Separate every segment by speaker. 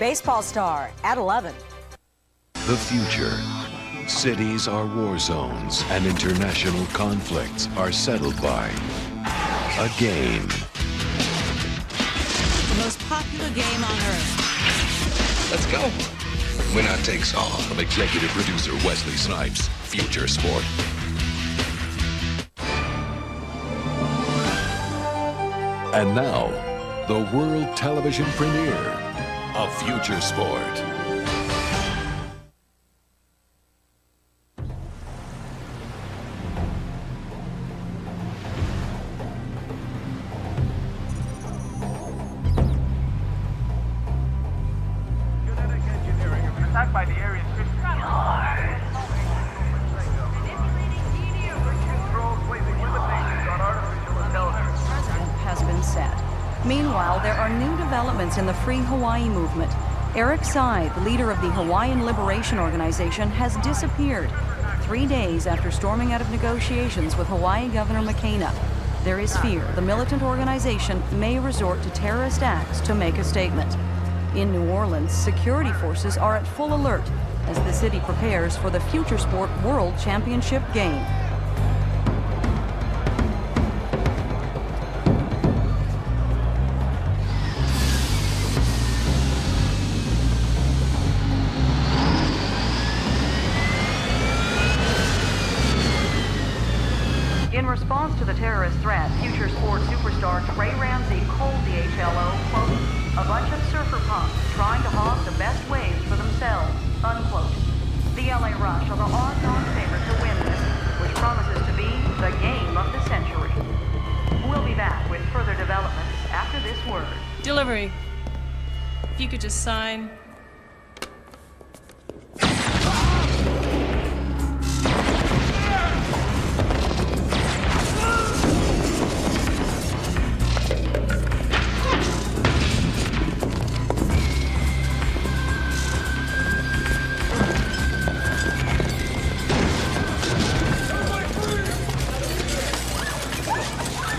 Speaker 1: baseball star at 11.
Speaker 2: The future. Cities are war zones and international conflicts are settled by a game.
Speaker 3: The most popular game on Earth.
Speaker 4: Let's go. Winner takes all from executive producer Wesley Snipes, Futuresport. And now, the world television premiere of Futuresport.
Speaker 5: By the area's
Speaker 6: has been set. Meanwhile, there are new developments in the Free Hawaii movement. Eric Tsai, the leader of the Hawaiian Liberation Organization, has disappeared 3 days after storming out of negotiations with Hawaii Governor Mikela. There is fear the militant organization may resort to terrorist acts to make a statement. In New Orleans, security forces are at full alert as the city prepares for the Futuresport World Championship game. In response to the terrorist threat, Futuresport superstar Ramsey called the HLO, quote, a bunch of surfer punks trying to hog the best waves for themselves, unquote. The LA Rush are the odds-on favorite to win this, which promises to be the game of the century. We'll be back with further developments after this word.
Speaker 7: Delivery. If you could just sign.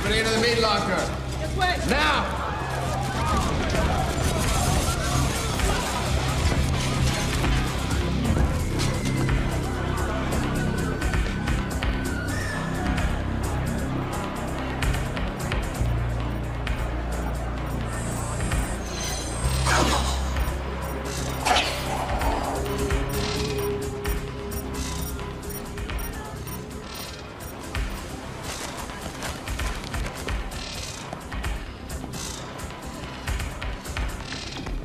Speaker 5: Into the meat locker.
Speaker 7: This way.
Speaker 5: Now!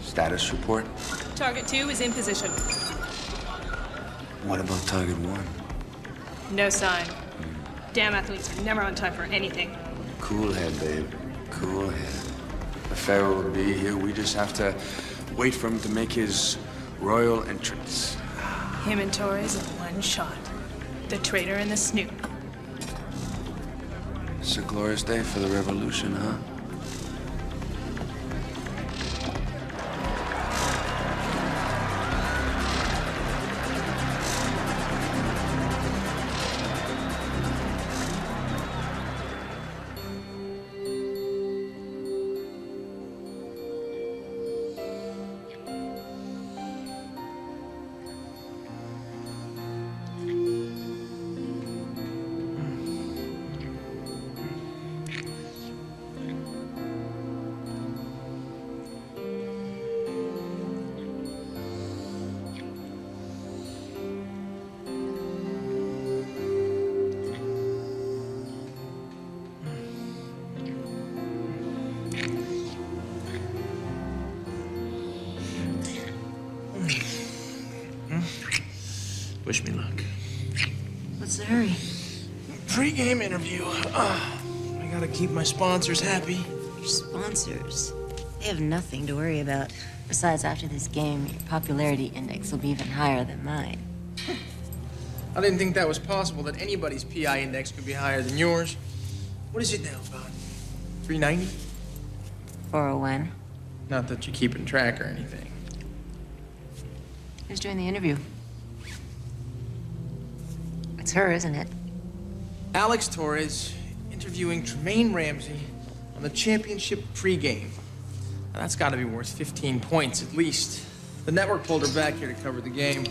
Speaker 8: Status report?
Speaker 7: Target 2 is in position.
Speaker 8: What about target 1?
Speaker 7: No sign. Damn athletes are never on time for anything.
Speaker 8: Cool head, babe. Cool head. The Pharaoh will be here. We just have to wait for him to make his royal entrance.
Speaker 7: Him and Torres in one shot. The traitor and the snoop.
Speaker 8: It's a glorious day for the revolution, huh?
Speaker 9: Wish me luck.
Speaker 3: What's the hurry?
Speaker 9: Pre-game interview. I gotta keep my sponsors happy.
Speaker 3: Your sponsors? They have nothing to worry about. Besides, after this game, your popularity index will be even higher than mine.
Speaker 9: I didn't think that was possible, that anybody's PI index could be higher than yours. What is it now, about 390?
Speaker 3: 401.
Speaker 9: Not that you're keeping track or anything.
Speaker 3: Who's doing the interview? It's her, isn't it?
Speaker 9: Alex Torres interviewing Tremaine Ramsey on the championship pregame. Now, that's got to be worth 15 points at least. The network pulled her back here to cover the game.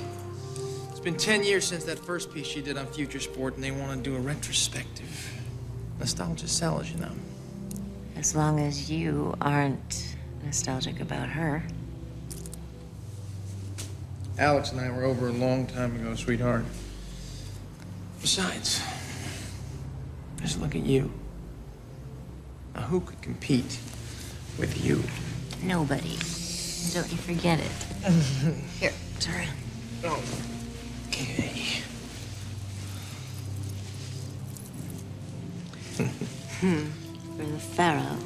Speaker 9: It's been 10 years since that first piece she did on Futuresport, and they want to do a retrospective. Nostalgia sells, you know.
Speaker 3: As long as you aren't nostalgic about her.
Speaker 9: Alex and I were over a long time ago, sweetheart. Besides, just look at you. Now, who could compete with you?
Speaker 3: Nobody. Don't you forget it. Here, turn.
Speaker 9: Okay.
Speaker 3: For the Pharaoh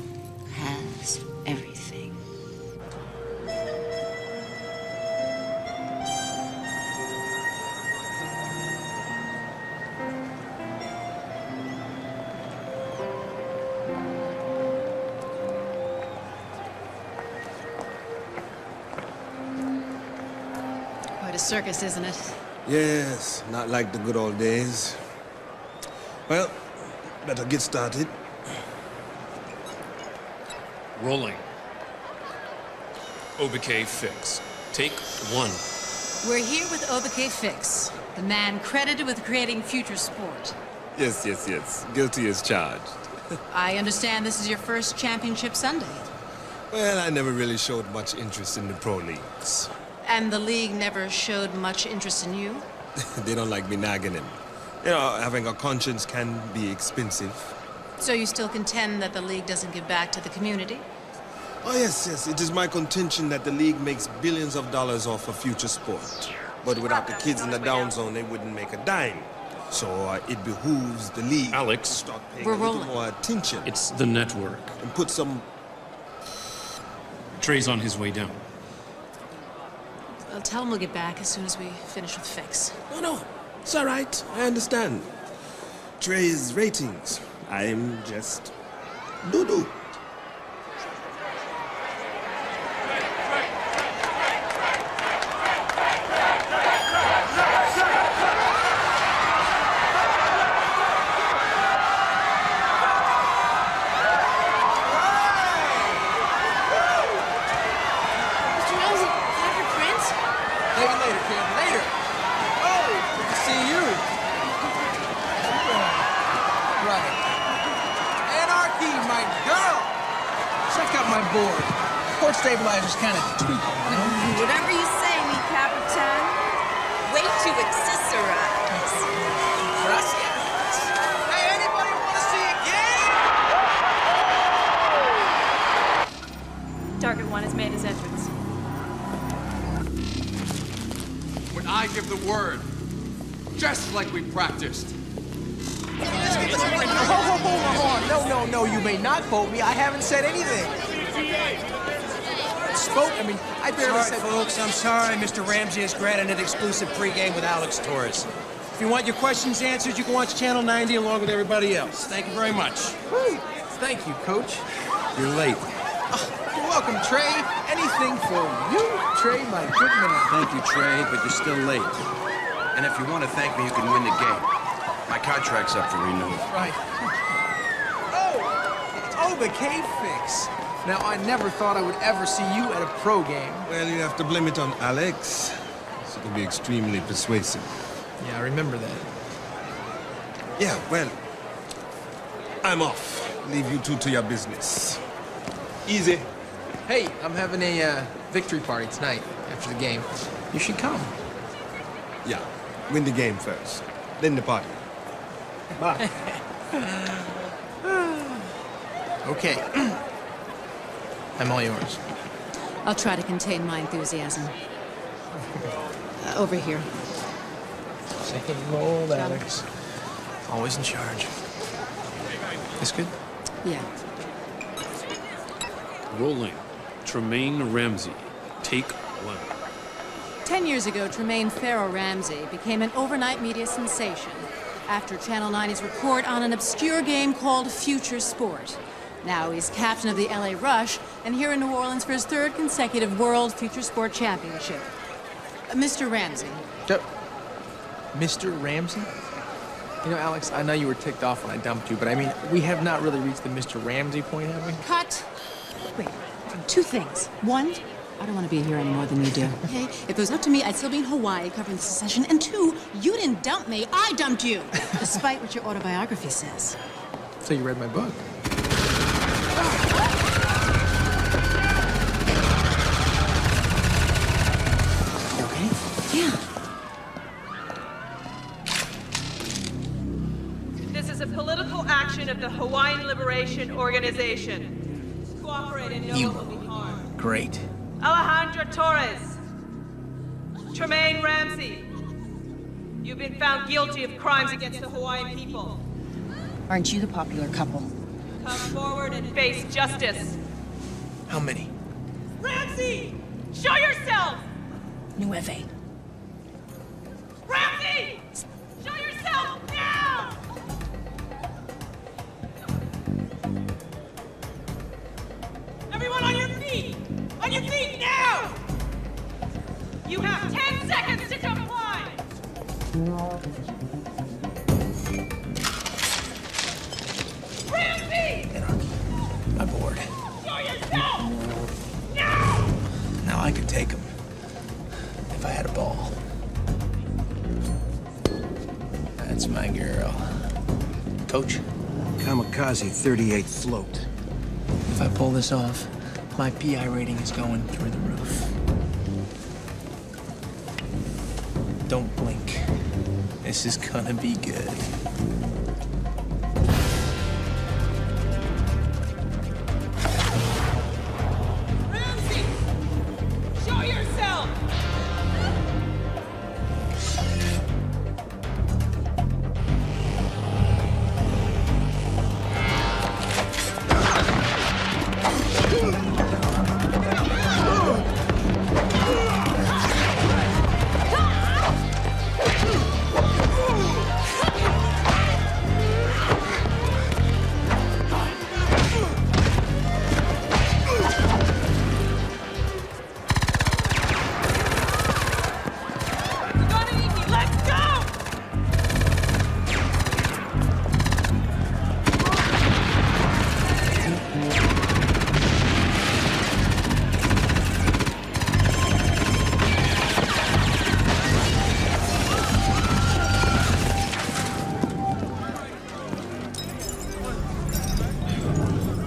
Speaker 3: has everything.
Speaker 5: Quite a circus, isn't it?
Speaker 10: Yes, not like the good old days. Well, better get started.
Speaker 11: Rolling. Obike Fixx. Take 1.
Speaker 5: We're here with Obike Fixx, the man credited with creating Futuresport.
Speaker 10: Yes. Guilty as charged.
Speaker 5: I understand this is your first championship Sunday.
Speaker 10: Well, I never really showed much interest in the pro leagues.
Speaker 5: And the league never showed much interest in you?
Speaker 10: They don't like me nagging them. You know, having a conscience can be expensive.
Speaker 5: So you still contend that the league doesn't give back to the community?
Speaker 10: Oh, yes. It is my contention that the league makes billions of dollars off of Futuresport. But without the kids in the down zone, they wouldn't make a dime. So it behooves the league
Speaker 11: Alex,
Speaker 10: to start paying
Speaker 5: we're
Speaker 10: a little
Speaker 5: rolling.
Speaker 10: more attention.
Speaker 11: It's the network.
Speaker 10: And put some...
Speaker 11: Trey's on his way down.
Speaker 5: I'll tell him we'll get back as soon as we finish with Fixx.
Speaker 10: No. It's all right. I understand. Trey's ratings. I'm just... doo-doo.
Speaker 9: Stabilizer's kind of tweaked.
Speaker 12: Whatever you say, mi capitan. Way to accessorize.
Speaker 9: Gracias. Hey, anybody want to see a game?
Speaker 7: Target 1 has made his entrance.
Speaker 8: When I give the word, just like we practiced.
Speaker 9: Hold on. No, you may not vote me. I haven't said anything. I barely said...
Speaker 13: folks, I'm sorry. Mr. Ramsey has granted an exclusive pregame with Alex Torres. If you want your questions answered, you can watch Channel 90 along with everybody else. Thank you very much.
Speaker 9: Woo. Thank you, Coach.
Speaker 13: You're late.
Speaker 9: You're welcome, Trey. Anything for you, Trey, my good man.
Speaker 13: Thank you, Trey, but you're still late. And if you want to thank me, you can win the game. My contract's up for renewal.
Speaker 9: Right. Oh, the Cain Fixx. Now, I never thought I would ever see you at a pro game.
Speaker 10: Well, you have to blame it on Alex. She can be extremely persuasive.
Speaker 9: Yeah, I remember that.
Speaker 10: Yeah, well, I'm off. Leave you two to your business. Easy.
Speaker 9: Hey, I'm having a victory party tonight after the game. You should come.
Speaker 10: Yeah, win the game first, then the party. Bye.
Speaker 9: Okay. I'm all yours.
Speaker 5: I'll try to contain my enthusiasm. Over here.
Speaker 9: Same old Alex. Always in charge. This good?
Speaker 5: Yeah.
Speaker 11: Rolling. Tremaine Ramsey. Take 1.
Speaker 5: 10 years ago, Tremaine Ramsey became an overnight media sensation after Channel 90's report on an obscure game called Futuresport. Now he's captain of the LA Rush and here in New Orleans for his 3rd consecutive World Futuresport Championship. Mr. Ramsey.
Speaker 9: Mr. Ramsey? You know, Alex, I know you were ticked off when I dumped you, but I mean, we have not really reached the Mr. Ramsey point, have we?
Speaker 5: Cut. Wait, 2 things. 1, I don't want to be here any more than you do. Okay? If it was up to me, I'd still be in Hawaii covering the secession. And 2, you didn't dump me, I dumped you. Despite what your autobiography says.
Speaker 9: So you read my book. You okay?
Speaker 5: Yeah.
Speaker 14: This is a political action of the Hawaiian Liberation Organization. Cooperate and no one will be harmed.
Speaker 9: Great.
Speaker 14: Alejandra Torres. Tremaine Ramsey. You've been found guilty of crimes against the Hawaiian people.
Speaker 1: Aren't you the popular couple?
Speaker 14: Come forward and face justice.
Speaker 9: How many?
Speaker 14: Ramsey! Show yourself!
Speaker 1: Nueve.
Speaker 14: Ramsey! Show yourself now! Everyone on your feet! On your feet now! You have 10 seconds to comply! Ramsey!
Speaker 9: Anarchy. I'm bored.
Speaker 14: Show yourself! Now!
Speaker 9: Now I could take him. If I had a ball. That's my girl. Coach?
Speaker 13: Kamikaze 38 float.
Speaker 9: If I pull this off, my PI rating is going through the roof. Don't blink. This is gonna be good.
Speaker 14: Ramsey! Show yourself! Let's go!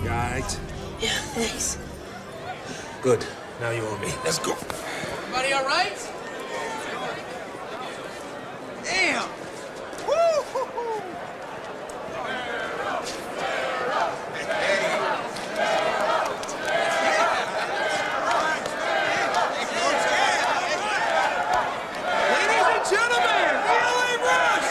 Speaker 13: 'Right? Yeah, thanks. Good. Now you owe me. Let's go.
Speaker 9: Everybody all right?
Speaker 13: Damn!
Speaker 10: Ladies and gentlemen, the LA Rush!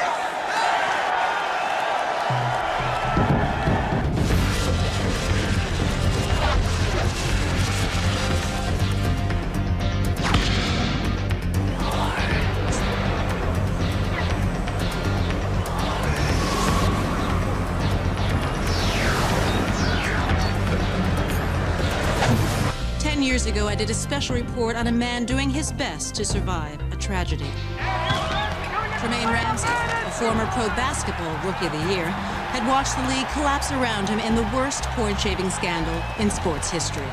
Speaker 5: Years ago, I did a special report on a man doing his best to survive a tragedy. Tremaine Ramsey, a former pro basketball Rookie of the Year, had watched the league collapse around him in the worst cord-shaving scandal in sports history.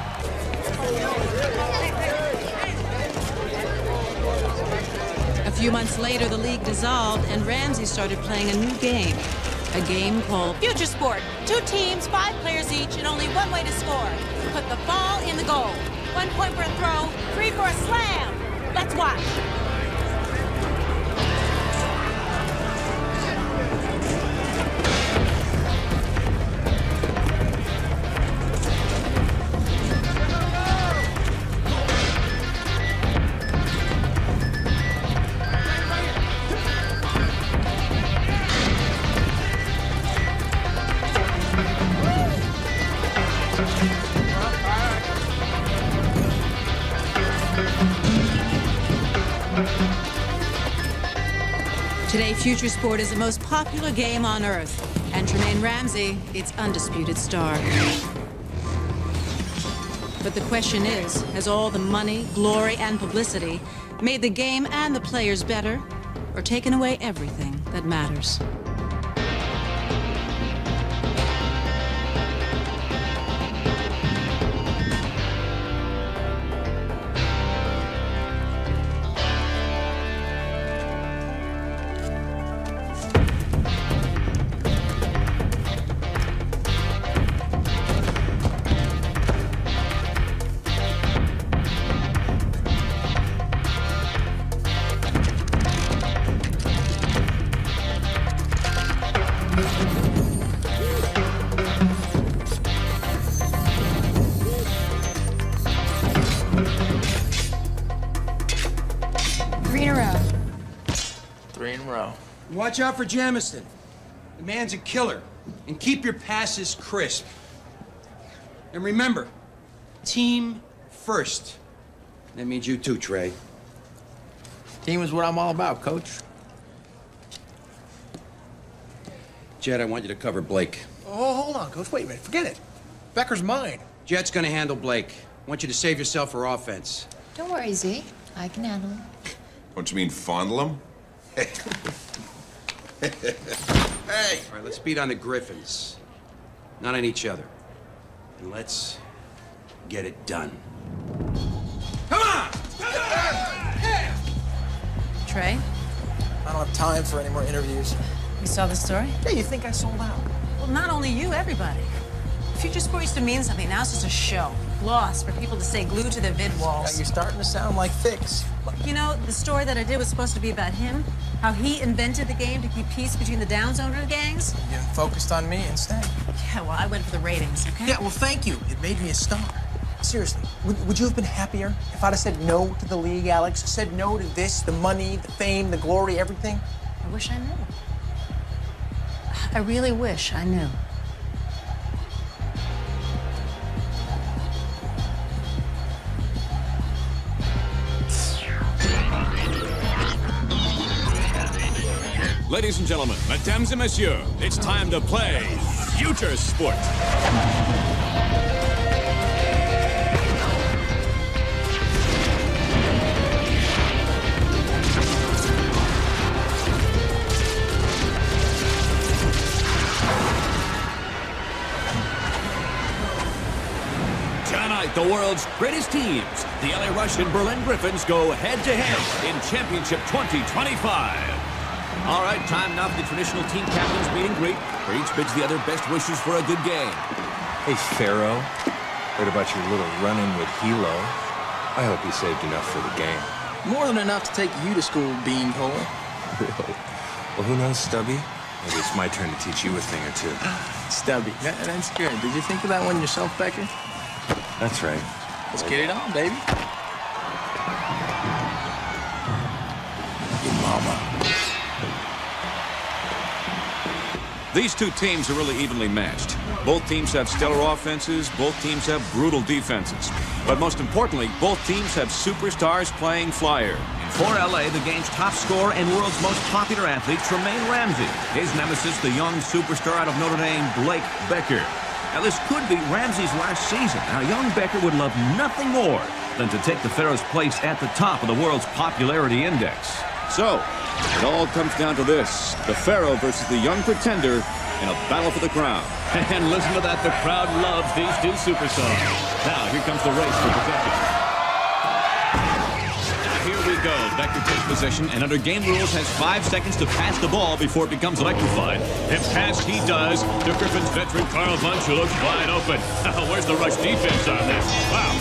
Speaker 5: A few months later, the league dissolved, and Ramsey started playing a new game. A game called
Speaker 15: Futuresport. 2 teams, 5 players each, and only one way to score. Put the ball in the goal. 1 point for a throw, 3 for a slam. Let's watch.
Speaker 5: Today, Futuresport is the most popular game on Earth, and Tremaine Ramsey, its undisputed star. But the question is, has all the money, glory, and publicity made the game and the players better, or taken away everything that matters?
Speaker 1: 3 in a row.
Speaker 9: 3 in a row. Watch out for Jamison. The man's a killer. And keep your passes crisp. And remember, team first. That means you too, Trey.
Speaker 13: Team is what I'm all about, Coach.
Speaker 9: Jed, I want you to cover Blake.
Speaker 13: Oh, hold on, Coach. Wait a minute. Forget it. Becker's mine.
Speaker 9: Jed's gonna handle Blake. I want you to save yourself for offense.
Speaker 1: Don't worry, Z. I can handle him.
Speaker 16: Don't you mean fondle him?
Speaker 9: Hey! All right, let's beat on the Griffins. Not on each other. And let's get it done. Come on!
Speaker 5: Trey,
Speaker 13: I don't have time for any more interviews.
Speaker 5: you saw the story?
Speaker 13: Yeah, you think I sold out?
Speaker 5: Well, not only you, everybody. Futuresport used to mean something. Now it's just a show. Gloss for people to stay glued to their vid walls.
Speaker 13: Now you're starting to sound like Fixx.
Speaker 5: You know, the story that I did was supposed to be about him, how he invented the game to keep peace between the Down Zoners gangs.
Speaker 13: You focused on me instead.
Speaker 5: Yeah, well, I went for the ratings, okay?
Speaker 13: Yeah, well, thank you. It made me a star. Seriously, would you have been happier if I'd have said no to the league, Alex? Said no to this, the money, the fame, the glory, everything?
Speaker 5: I wish I knew. I really wish I knew.
Speaker 17: Ladies and gentlemen, mesdames et messieurs, it's time to play Futuresport. Tonight, the world's greatest teams, the LA Rush and Berlin Griffins, go head-to-head in Championship 2025. All right, time now for the traditional team captains meet and greet, where each bids the other best wishes for a good game.
Speaker 8: Hey, Pharaoh. Heard about your little run-in with Hilo. I hope you saved enough for the game.
Speaker 13: More than enough to take you to school, beanpole.
Speaker 8: Really? Well, who knows, Stubby? Maybe it's my turn to teach you a thing or two.
Speaker 13: Stubby. That's good. Did you think of that one yourself, Becker?
Speaker 8: That's right.
Speaker 13: Let's get it on, baby. Your mama.
Speaker 17: These two teams are really evenly matched. Both teams have stellar offenses, both teams have brutal defenses. But most importantly, both teams have superstars playing flyer.
Speaker 18: For LA, the game's top scorer and world's most popular athlete, Tremaine Ramsey. His nemesis, the young superstar out of Notre Dame, Blake Becker. Now, this could be Ramsey's last season. Now, young Becker would love nothing more than to take the Pharaoh's place at the top of the world's popularity index.
Speaker 17: So, it all comes down to this. The Pharaoh versus the young pretender in a battle for the crown.
Speaker 11: And listen to that, the crowd loves these two superstars. Now, here comes the race for possession. Now, here we go. Becker takes possession, and under game rules has 5 seconds to pass the ball before it becomes electrified. And pass he does to Griffin's veteran Carl Bunch, who looks wide open. Where's the rush defense on this? Wow.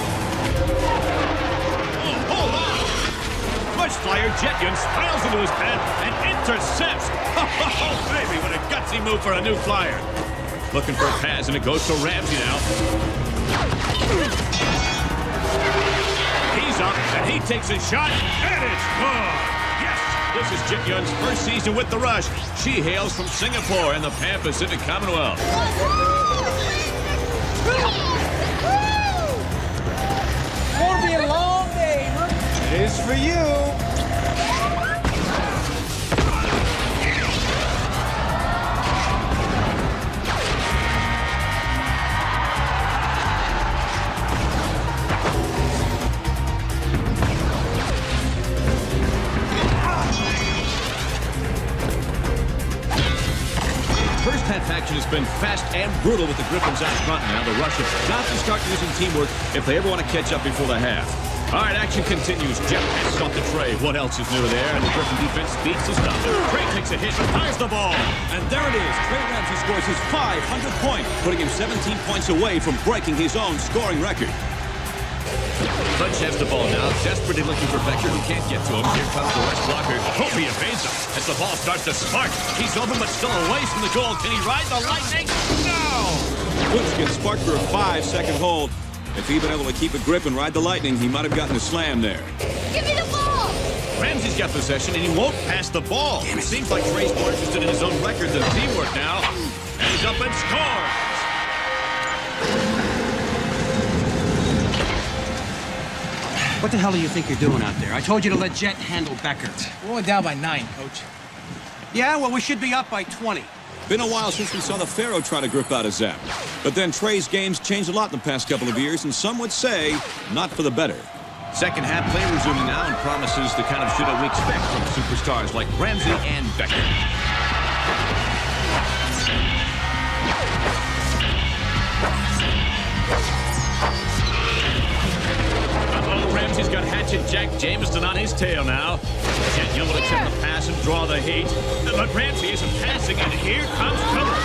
Speaker 11: Much flyer Jetyon spirals into his path and intercepts. Oh, baby, what a gutsy move for a new flyer. Looking for a pass, and it goes to Ramsey now. He's up, and he takes a shot, and it's good. Yes, this is Jetyon's first season with the Rush. She hails from Singapore in the Pan Pacific Commonwealth.
Speaker 13: Gonna be a long day, huh? It is for you.
Speaker 17: First half action has been fast and brutal with the Griffins out front now. The Rush have got to start using teamwork if they ever want to catch up before the half. All right, action continues. Jeff passes off to Trey. What else is new there? And the Griffin defense beats the stop. Trey takes a hit and fires the ball. And there it is. Trey Ramsey scores his 500th point, putting him 17 points away from breaking his own scoring record. Bunch has the ball now, desperately looking for Becker, who can't get to him. Here comes the Rush blocker. Hope he evades him as the ball starts to spark. He's open, but still away from the goal. Can he ride the lightning? No! Bunch gets sparked for a 5-second hold. If he'd been able to keep a grip and ride the lightning, he might have gotten a slam there.
Speaker 15: Give me the ball!
Speaker 17: Ramsey's got possession, and he won't pass the ball. It seems like Trey's more interested in his own record than teamwork now. And he's up and scores.
Speaker 9: What the hell do you think you're doing out there? I told you to let Jet handle Becker.
Speaker 13: We're only down by 9, Coach.
Speaker 9: Yeah, well, we should be up by 20.
Speaker 17: Been a while since we saw the Pharaoh try to grip out a Zap. But then Trey's game's changed a lot in the past couple of years, and some would say, not for the better. Second half play resuming now and promises the kind of shootout we expect from superstars like Ramsey and Becker. Ramsey's got Hatchet Jack Jameson on his tail now. Jet Young will accept the pass and draw the heat. But Ramsey isn't passing, and here comes trouble.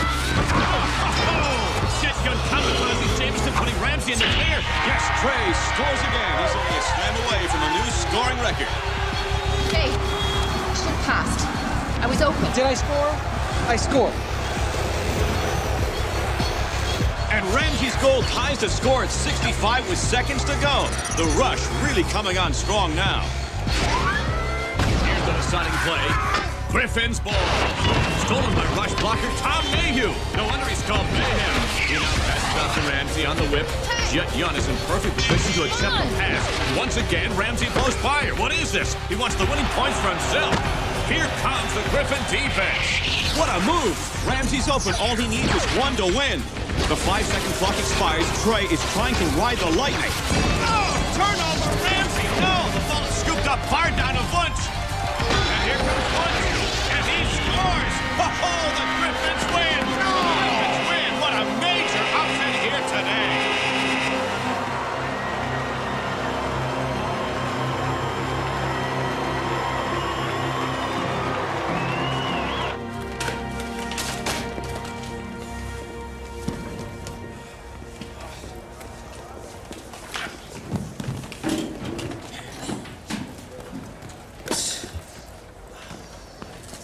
Speaker 17: Jet Young counterpunches Jameson, putting Ramsey in the clear. Yes, Trey scores again. He's only a slam away from a new scoring record.
Speaker 1: Hey, should have passed. I was open.
Speaker 13: Did I score? I scored.
Speaker 17: And Ramsey's goal ties the score at 65 with seconds to go. The rush really coming on strong now. Here's the deciding play. Griffin's ball. Stolen by rush blocker Tom Mayhew. No wonder he's called Mayhem. He now passes out to Ramsey on the whip. Jet Young is in perfect position to accept the pass. Once again, Ramsey blows fire. What is this? He wants the winning points for himself. Here comes the Griffin defense. What a move. Ramsey's open. All he needs is one to win. The 5-second clock expires. Trey is trying to ride the lightning. Oh, turnover, Ramsey. No, the ball is scooped up far down to Vance. And here comes Vance. And he scores. Oh, the Griffins win. Griffins win. What a major upset here today.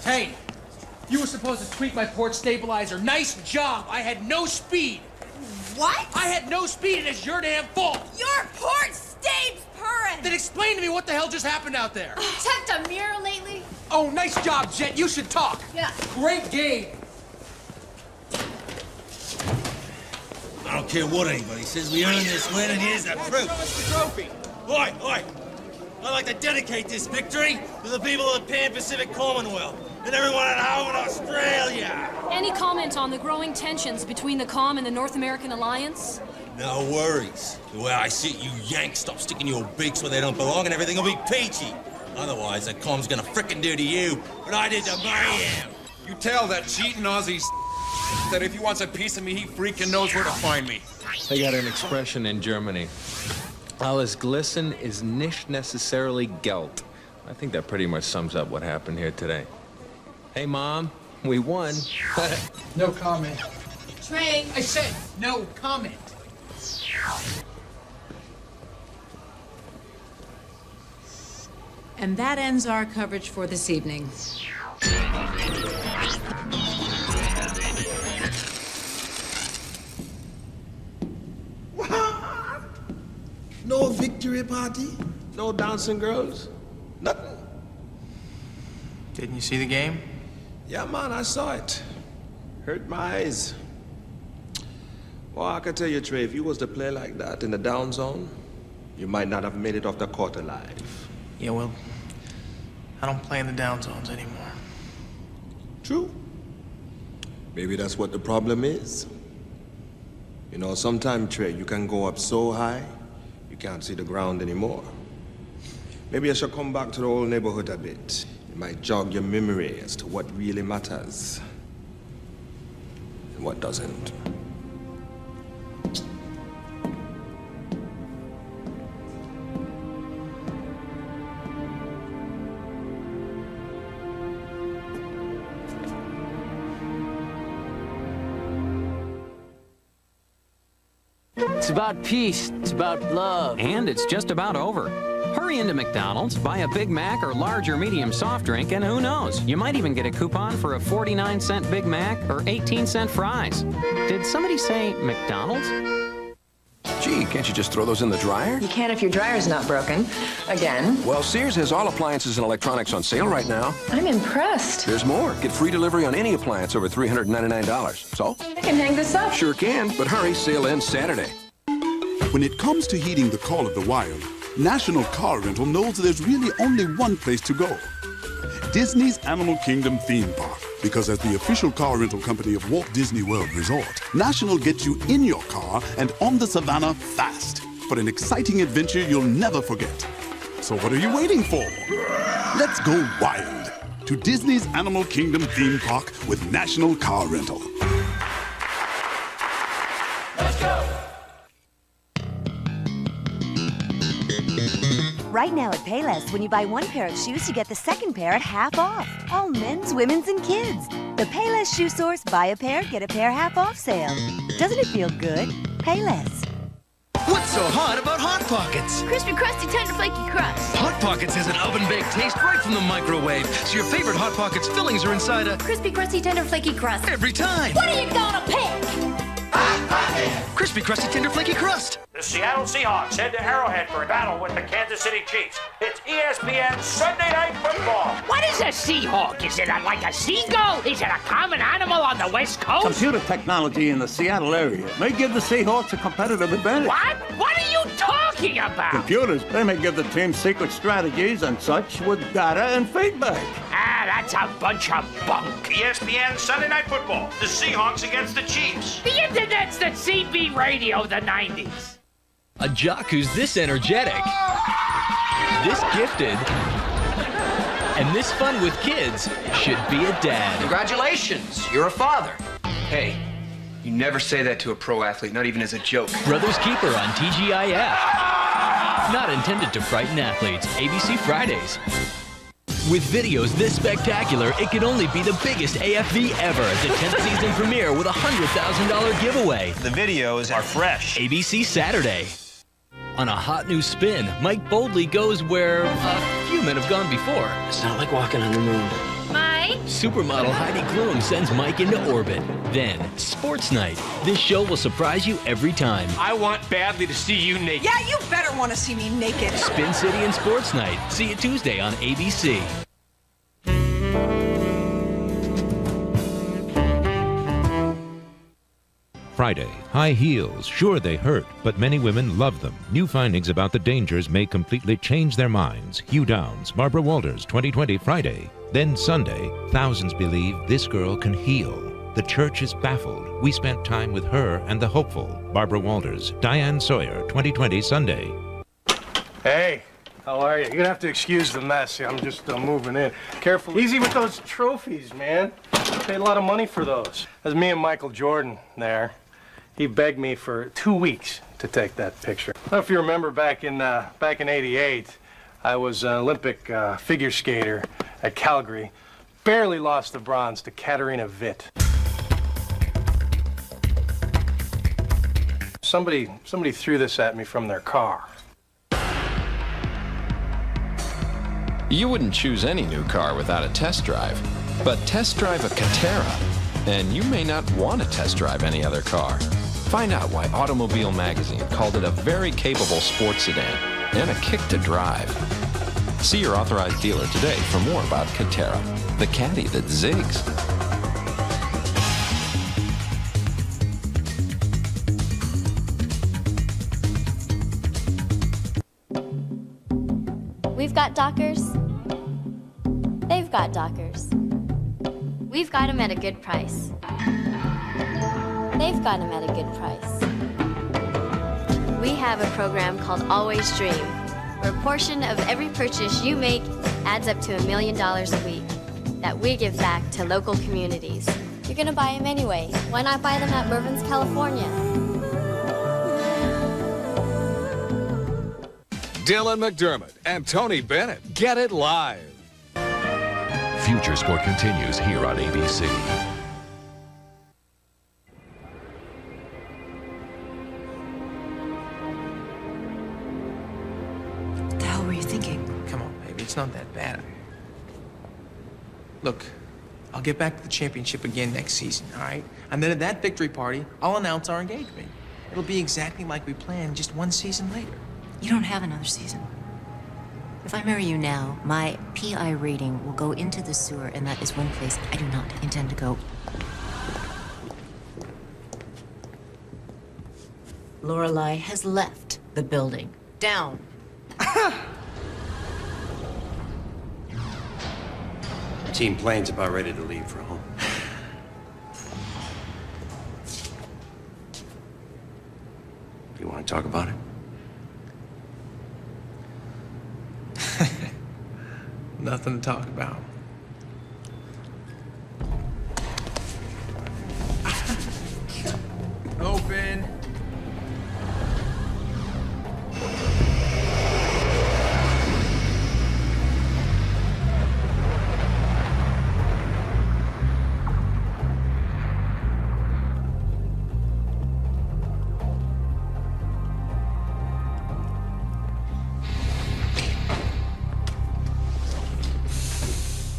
Speaker 13: Hey, you were supposed to tweak my port stabilizer. Nice job. I had no speed.
Speaker 12: What?
Speaker 13: I had no speed, and it's your damn fault.
Speaker 12: Your port stays purring.
Speaker 13: Then explain to me what the hell just happened out there.
Speaker 1: Checked a mirror lately?
Speaker 13: Oh, nice job, Jet. You should talk.
Speaker 1: Yeah.
Speaker 13: Great game.
Speaker 19: I don't care what anybody says. We earned this win, and here's the proof.
Speaker 13: Show us the trophy.
Speaker 19: Oi, oi. I'd like to dedicate this victory to the people of the Pan-Pacific Commonwealth and everyone at home in Australia.
Speaker 20: Any comment on the growing tensions between the Com and the North American Alliance?
Speaker 19: No worries. The way I see it, you Yanks stop sticking your beaks where they don't belong and everything will be peachy. Otherwise, the Com's gonna frickin' do to you what I did to Mayhem.
Speaker 21: You tell that cheating Aussie that if he wants a piece of me, he freaking knows where to find me.
Speaker 22: They got an expression in Germany. Alles Glisten is nicht necessarily Geld. I think that pretty much sums up what happened here today. Hey, Mom, we won.
Speaker 13: No comment.
Speaker 1: Trey.
Speaker 13: I said no comment.
Speaker 5: And that ends our coverage for this evening.
Speaker 10: No victory party? No dancing girls? Nothing?
Speaker 21: Didn't you see the game?
Speaker 10: Yeah, man, I saw it. Hurt my eyes. Well, I can tell you, Trey, if you was to play like that in the down zone, you might not have made it off the court alive.
Speaker 21: Yeah, well, I don't play in the down zones anymore.
Speaker 10: True. Maybe that's what the problem is. You know, sometimes, Trey, you can go up so high, you can't see the ground anymore. Maybe I should come back to the old neighborhood a bit. It might jog your memory as to what really matters and what doesn't.
Speaker 23: It's about peace, it's about love.
Speaker 24: And it's just about over. Hurry into McDonald's, buy a Big Mac or large or medium soft drink, and who knows, you might even get a coupon for a 49-cent Big Mac or 18-cent fries. Did somebody say McDonald's?
Speaker 25: Gee,
Speaker 2: Can't you just throw those in the dryer?
Speaker 1: You can if your dryer's not broken. Again.
Speaker 2: Well, Sears has all appliances and electronics on sale right now.
Speaker 1: I'm impressed.
Speaker 2: There's more. Get free delivery on any appliance over $399. So?
Speaker 1: I can hang this up.
Speaker 2: Sure can, but hurry, sale ends Saturday.
Speaker 3: When it comes to heeding the call of the wild, National Car Rental knows there's really only one place to go. Disney's Animal Kingdom theme park. Because as the official car rental company of Walt Disney World Resort, National gets you in your car and on the savannah fast for an exciting adventure you'll never forget. So what are you waiting for? Let's go wild to Disney's Animal Kingdom theme park with National Car Rental.
Speaker 4: Let's go!
Speaker 6: Right now at Payless, when you buy one pair of shoes, you get the second pair at half off. All men's, women's, and kids. The Payless Shoe Source buy a pair, get a pair half off sale. Doesn't it feel good? Payless.
Speaker 25: What's so hot about Hot Pockets?
Speaker 26: Crispy, crusty, tender, flaky crust.
Speaker 25: Hot Pockets has an oven-baked taste right from the microwave, so your favorite Hot Pockets fillings are inside a
Speaker 26: crispy, crusty, tender, flaky crust.
Speaker 25: Every time.
Speaker 26: What are you gonna pick?
Speaker 25: Hot Pockets! Crispy, crusty, tender, flaky crust.
Speaker 27: The Seattle Seahawks head to Arrowhead for a battle with the Kansas City Chiefs. It's ESPN Sunday Night Football.
Speaker 28: What is a Seahawk? Is it like a seagull? Is it a common animal on the West Coast?
Speaker 29: Computer technology in the Seattle area may give the Seahawks a competitive advantage.
Speaker 28: What? What are you talking about?
Speaker 29: Computers, they may give the team secret strategies and such with data and feedback.
Speaker 28: Ah, that's a bunch of bunk.
Speaker 27: ESPN Sunday Night Football. The Seahawks against the Chiefs.
Speaker 28: The internet's the CB radio of the 90s.
Speaker 30: A jock who's this energetic, this gifted, and this fun with kids should be a dad.
Speaker 31: Congratulations, you're a father. Hey, you never say that to a pro athlete, not even as a joke.
Speaker 30: Brothers Keeper on TGIF. Not intended to frighten athletes. ABC Fridays. With videos this spectacular, it could only be the biggest AFV ever at the 10th season premiere with a $100,000 giveaway.
Speaker 31: The videos are fresh.
Speaker 30: ABC Saturday. On a hot new spin, Mike boldly goes where a few men have gone before.
Speaker 23: It's not like walking on the moon.
Speaker 26: Mike?
Speaker 30: Supermodel Heidi Klum sends Mike into orbit. Then, Sports Night. This show will surprise you every time.
Speaker 31: I want badly to see you naked.
Speaker 12: Yeah, you better want to see me naked.
Speaker 30: Spin City and Sports Night. See you Tuesday on ABC.
Speaker 31: Friday, high heels. Sure, they hurt, but many women love them. New findings about the dangers may completely change their minds. Hugh Downs, Barbara Walters, 2020 Friday. Then Sunday, thousands believe this girl can heal. The church is baffled. We spent time with her and the hopeful. Barbara Walters, Diane Sawyer, 2020 Sunday.
Speaker 13: Hey, how are you? You're gonna have to excuse the mess. I'm just moving in. Careful. Easy with those trophies, man. Paid a lot of money for those. That's me and Michael Jordan there. He begged me for 2 weeks to take that picture. I don't know if you remember back in '88, I was an Olympic figure skater at Calgary. Barely lost the bronze to Katarina Witt. Somebody threw this at me from their car.
Speaker 32: You wouldn't choose any new car without a test drive, but test drive a Catera, and you may not want to test drive any other car. Find out why Automobile Magazine called it a very capable sports sedan and a kick to drive. See your authorized dealer today for more about Catera, the caddy that zigs.
Speaker 33: We've got Dockers. They've got Dockers. We've got them at a good price. They've got them at a good price. We have a program called Always Dream, where a portion of every purchase you make adds up to $1 million a week that we give back to local communities. You're gonna buy them anyway. Why not buy them at Mervyn's, California?
Speaker 31: Dylan McDermott and Tony Bennett get it live.
Speaker 34: Futuresport continues here on ABC.
Speaker 12: What the hell were you thinking?
Speaker 35: Come on, baby, it's not that bad. Look, I'll get back to the championship again next season, all right? And then at that victory party, I'll announce our engagement. It'll be exactly like we planned, just one season later.
Speaker 12: You don't have another season. If I marry you now, my PI rating will go into the sewer, and that is one place I do not intend to go. Lorelei has left the building. Down.
Speaker 4: Team plane's about ready to leave for home. You want to talk about it?
Speaker 35: Nothing to talk about. Open.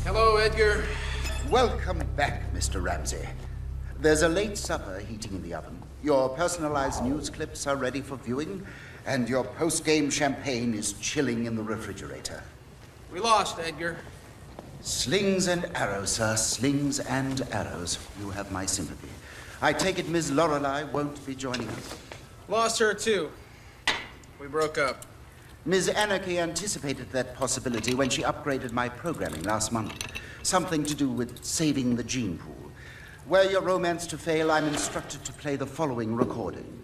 Speaker 35: Hello, Edgar.
Speaker 5: Welcome back, Mr. Ramsey. There's a late supper heating in the oven. Your personalized news clips are ready for viewing, and your post-game champagne is chilling in the refrigerator.
Speaker 35: We lost, Edgar.
Speaker 5: Slings and arrows, sir. Slings and arrows. You have my sympathy. I take it Ms. Lorelei won't be joining us.
Speaker 35: Lost her, too. We broke up.
Speaker 5: Ms. Anarchy anticipated that possibility when she upgraded my programming last month. Something to do with saving the gene pool. Were your romance to fail, I'm instructed to play the following recording.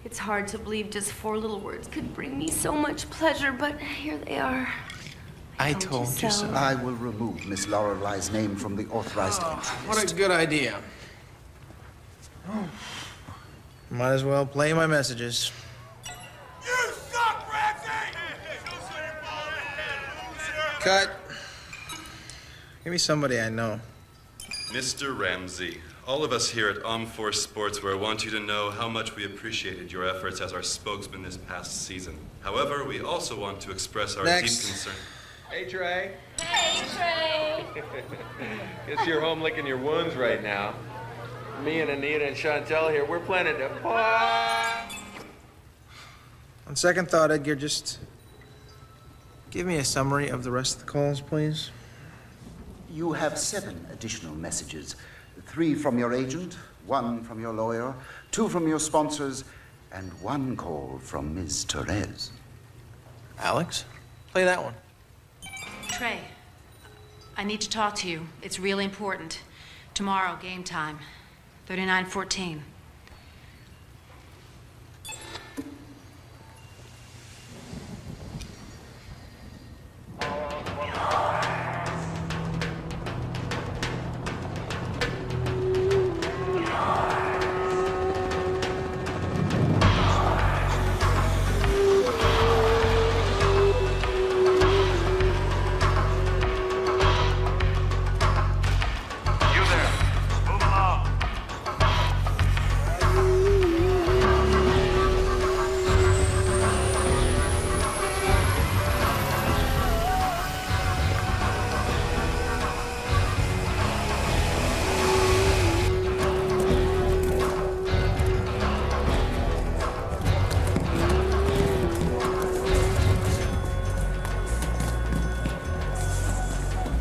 Speaker 26: It's hard to believe just 4 little words could bring me so much pleasure, but here they are.
Speaker 35: I told you so.
Speaker 5: I will remove Miss Lorelei's name from the authorized entry
Speaker 35: What
Speaker 5: list.
Speaker 35: a good idea. Might as well play my messages.
Speaker 7: You suck, Ramsey!
Speaker 35: Cut. Give me somebody I know.
Speaker 7: Mr. Ramsey, all of us here at Armed Force Sportswear want you to know how much we appreciated your efforts as our spokesman this past season. However, we also want to express our deep concern.
Speaker 8: Hey, Trey.
Speaker 26: Hey, Trey.
Speaker 8: Guess you're home licking your wounds right now. Me and Anita and Chantel here, we're planning to party.
Speaker 35: On second thought, Edgar, just give me a summary of the rest of the calls, please.
Speaker 5: You have 7 additional messages. 3 from your agent, 1 from your lawyer, 2 from your sponsors, and 1 call from Ms. Torres.
Speaker 35: Alex, play that one.
Speaker 9: Trey, I need to talk to you. It's really important. Tomorrow, game time. 39-14.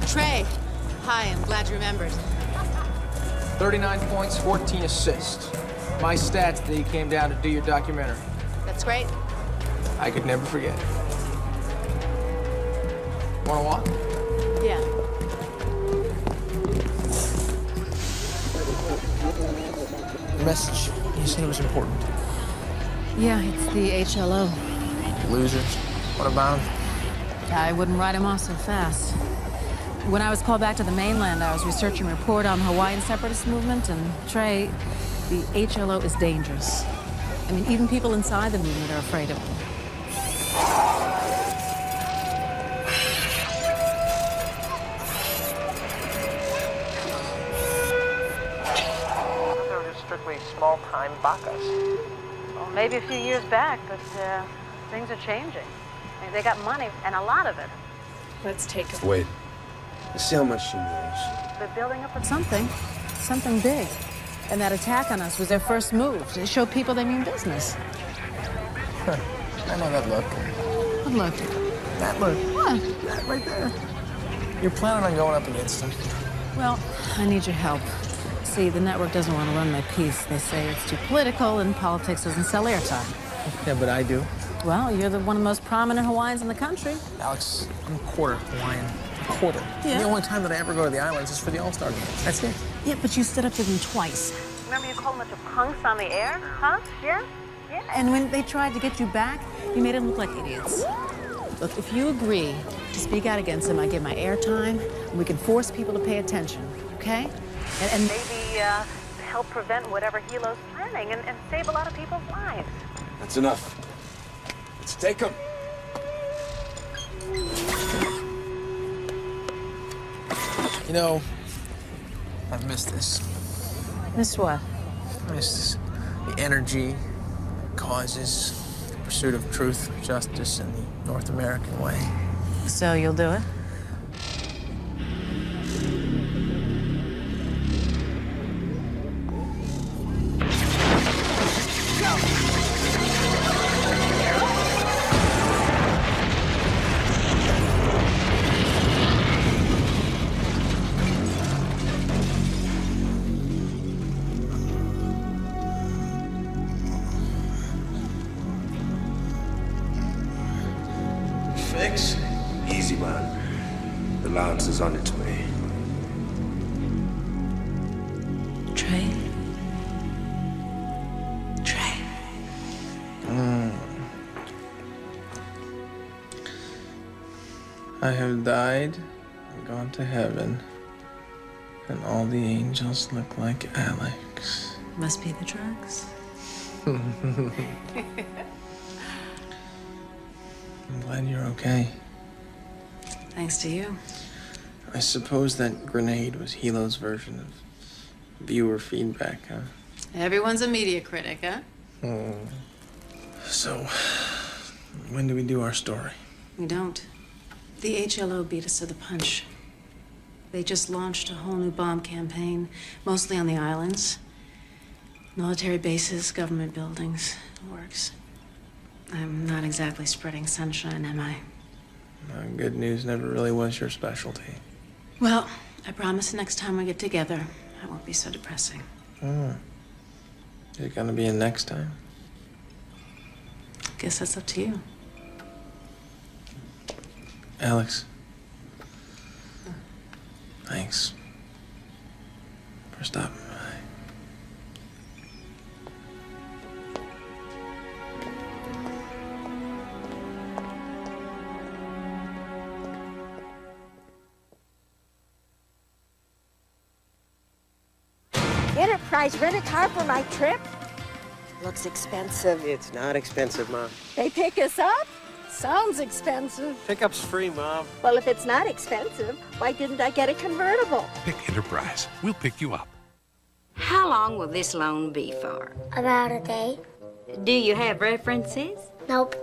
Speaker 9: Trey, hi, I'm glad you remembered.
Speaker 35: 39 points, 14 assists. My stats that you came down to do your documentary.
Speaker 9: That's great.
Speaker 35: I could never forget. Wanna walk?
Speaker 9: Yeah.
Speaker 35: The message, you said it was important.
Speaker 9: Yeah, it's the HLO.
Speaker 35: Losers. What about them?
Speaker 9: I wouldn't write him off so fast. When I was called back to the mainland, I was researching a report on the Hawaiian separatist movement, and Trey, the HLO is dangerous. I mean, even people inside the movement are afraid of them.
Speaker 35: They were just strictly small-time bakas.
Speaker 9: Well, maybe a few years back, but things are changing. I mean, they got money, and a lot of it. Let's take it.
Speaker 4: Wait. See how much she knows.
Speaker 9: They're building up something big. And that attack on us was their first move, to show people they mean business.
Speaker 35: Huh. I know that look.
Speaker 9: What look?
Speaker 35: That look.
Speaker 9: What?
Speaker 35: That right there. You're planning on going up against him.
Speaker 9: Well, I need your help. See, the network doesn't want to run my piece. They say it's too political and politics doesn't sell airtime.
Speaker 35: Yeah, but I do.
Speaker 9: Well, you're one of the most prominent Hawaiians in the country.
Speaker 35: Alex, I'm quarter Hawaiian. Quarter.
Speaker 9: Yeah.
Speaker 35: The only time that I ever go to the islands is for the All-Star game. That's it.
Speaker 9: Yeah, but you stood up to them twice.
Speaker 1: Remember you called them a bunch of punks on the air? Huh? Yeah? Yeah.
Speaker 9: And when they tried to get you back, you made them look like idiots. Look, if you agree to speak out against them, I give my airtime, and we can force people to pay attention, okay? And
Speaker 1: maybe help prevent whatever Hilo's planning and save a lot of people's lives.
Speaker 2: That's enough. Let's take him.
Speaker 35: You know, I've missed this.
Speaker 9: Missed what?
Speaker 35: I missed the energy, causes, the pursuit of truth, justice, in the North American way.
Speaker 9: So you'll do it?
Speaker 2: Fixx?
Speaker 4: Easy, man. The Lance is on its way.
Speaker 12: Trey? Trey.
Speaker 35: I have died and gone to heaven, and all the angels look like Alex.
Speaker 12: Must be the drugs.
Speaker 35: I'm glad you're okay.
Speaker 12: Thanks to you.
Speaker 35: I suppose that grenade was Hilo's version of viewer feedback, huh?
Speaker 12: Everyone's a media critic, huh?
Speaker 35: So, when do we do our story?
Speaker 12: We don't. The HLO beat us to the punch. They just launched a whole new bomb campaign, mostly on the islands. Military bases, government buildings, works. I'm not exactly spreading sunshine, am I?
Speaker 35: Good news never really was your specialty.
Speaker 12: Well, I promise next time we get together, I won't be so depressing.
Speaker 35: Is it gonna be a next time?
Speaker 12: Guess that's up to you.
Speaker 35: Alex. Thanks for stopping by.
Speaker 3: Enterprise rent a car for my trip? Looks expensive.
Speaker 10: It's not expensive, Mom.
Speaker 3: They pick us up? Sounds expensive.
Speaker 10: Pickup's free, Mom.
Speaker 3: Well, if it's not expensive, why didn't I get a convertible?
Speaker 11: Pick Enterprise. We'll pick you up.
Speaker 14: How long will this loan be for?
Speaker 3: About a day.
Speaker 14: Do you have references?
Speaker 3: Nope.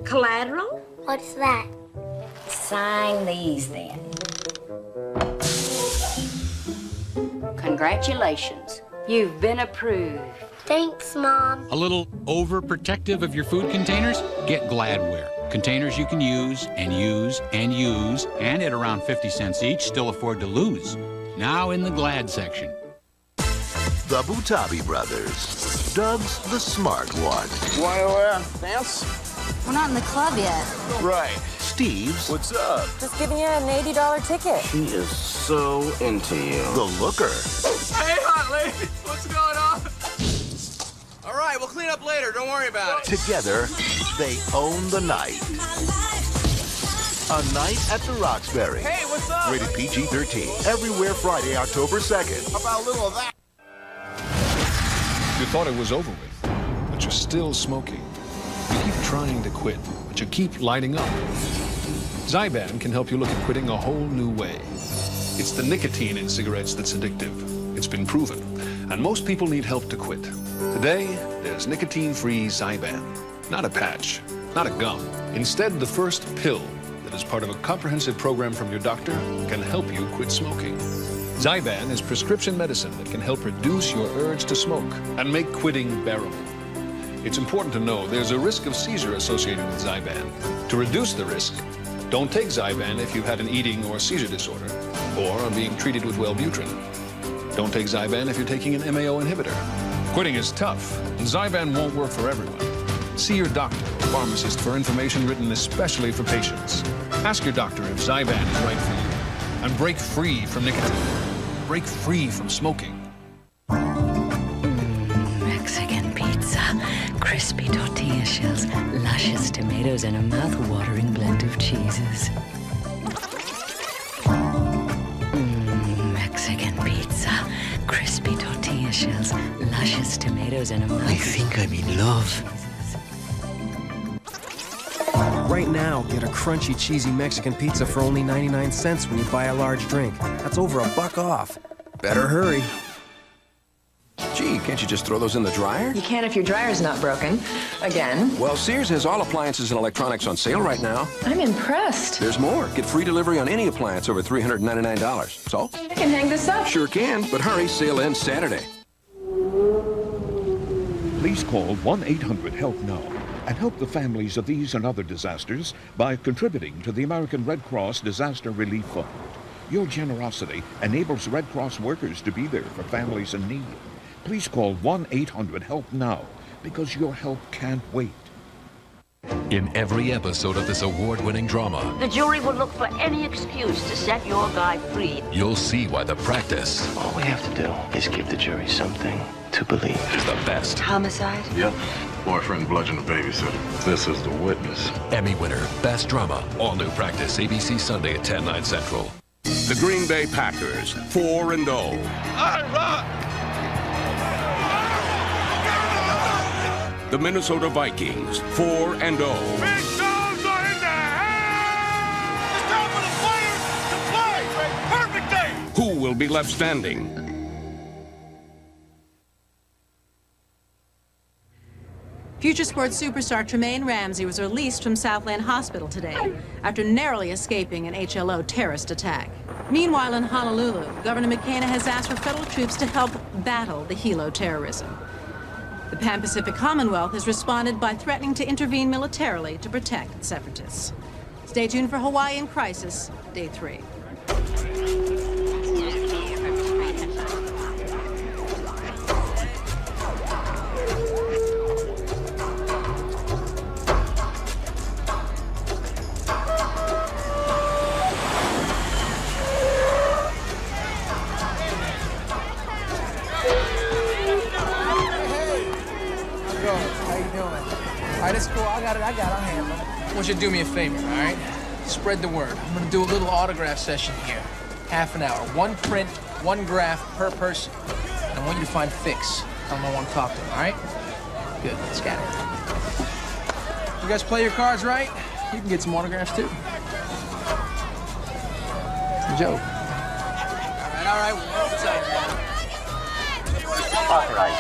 Speaker 14: Collateral?
Speaker 3: What's that?
Speaker 14: Sign these then. Congratulations. You've been approved.
Speaker 3: Thanks, Mom.
Speaker 15: A little overprotective of your food containers? Get Gladware. Containers you can use and use and use, and at around 50 cents each, still afford to lose. Now in the Glad section.
Speaker 16: The Butabi brothers. Doug's the smart one.
Speaker 28: Wanna dance?
Speaker 1: We're not in the club yet.
Speaker 28: Right.
Speaker 16: Steve's.
Speaker 28: What's up?
Speaker 1: Just giving you an $80 ticket.
Speaker 28: She is so into you.
Speaker 16: The Looker.
Speaker 28: Hey, hot lady. What's going on? All right, we'll clean up later. Don't worry about it.
Speaker 16: Together, they own the night. A Night at the Roxbury.
Speaker 28: Hey, what's up?
Speaker 16: Rated PG-13. Everywhere Friday, October 2nd.
Speaker 28: How about a little of that?
Speaker 17: You thought it was over with, but you're still smoking. You keep trying to quit, but you keep lighting up. Zyban can help you look at quitting a whole new way. It's the nicotine in cigarettes that's addictive. It's been proven, and most people need help to quit. Today, there's nicotine-free Zyban. Not a patch, not a gum. Instead, the first pill that is part of a comprehensive program from your doctor can help you quit smoking. Zyban is prescription medicine that can help reduce your urge to smoke and make quitting bearable. It's important to know there's a risk of seizure associated with Zyban. To reduce the risk, don't take Zyban if you've had an eating or seizure disorder or are being treated with Wellbutrin. Don't take Zyban if you're taking an MAO inhibitor. Quitting is tough, and Zyban won't work for everyone. See your doctor or pharmacist for information written especially for patients. Ask your doctor if Zyban is right for you. And break free from nicotine. Break free from smoking.
Speaker 14: Mexican pizza, crispy tortilla shells, luscious tomatoes, and a mouth-watering blend of cheeses. Mexican pizza, crispy tortilla shells, luscious tomatoes, and a mouth...
Speaker 10: I think I'm in love. Right now, get a crunchy, cheesy Mexican pizza for only 99 cents when you buy a large drink. That's over $1 off. Better hurry.
Speaker 6: Gee, can't you just throw those in the dryer?
Speaker 13: You can if your dryer's not broken. Again.
Speaker 6: Well, Sears has all appliances and electronics on sale right now.
Speaker 13: I'm impressed.
Speaker 6: There's more. Get free delivery on any appliance over $399. So?
Speaker 13: I can hang this up.
Speaker 6: Sure can, but hurry, sale ends Saturday.
Speaker 11: Please call 1-800-HELP-NOW and help the families of these and other disasters by contributing to the American Red Cross Disaster Relief Fund. Your generosity enables Red Cross workers to be there for families in need. Please call 1-800-HELP-NOW because your help can't wait.
Speaker 34: In every episode of this award-winning drama,
Speaker 18: the jury will look for any excuse to set your guy free.
Speaker 34: You'll see why the practice...
Speaker 10: All we have to do is give the jury something to believe.
Speaker 34: ...is the best.
Speaker 18: Homicide?
Speaker 19: Yep. Boyfriend bludgeoned the babysitter. This is the witness.
Speaker 34: Emmy winner, Best Drama. All new practice, ABC Sunday at 10, 9 Central.
Speaker 11: The Green Bay Packers, 4-0. The Minnesota Vikings, 4-0.
Speaker 20: Big dogs are in the house! It's time for the players to play! Perfect day!
Speaker 11: Who will be left standing?
Speaker 21: Futuresport superstar Tremaine Ramsey was released from Southland Hospital today after narrowly escaping an HLO terrorist attack. Meanwhile, in Honolulu, Governor Mikela has asked for federal troops to help battle the helo terrorism. The Pan-Pacific Commonwealth has responded by threatening to intervene militarily to protect separatists. Stay tuned for Hawaiian Crisis, Day 3.
Speaker 35: It's cool. I got it. I'll handle it. I want you to do me a favor, all right? Spread the word. I'm going to do a little autograph session here. Half an hour. One print, one graph per person. And I want you to find Fixx. Tell him I want to talk to him, all right? Good. Let's get it. You guys play your cards right? You can get some autographs, too. It's a joke. All right.
Speaker 10: Authorize.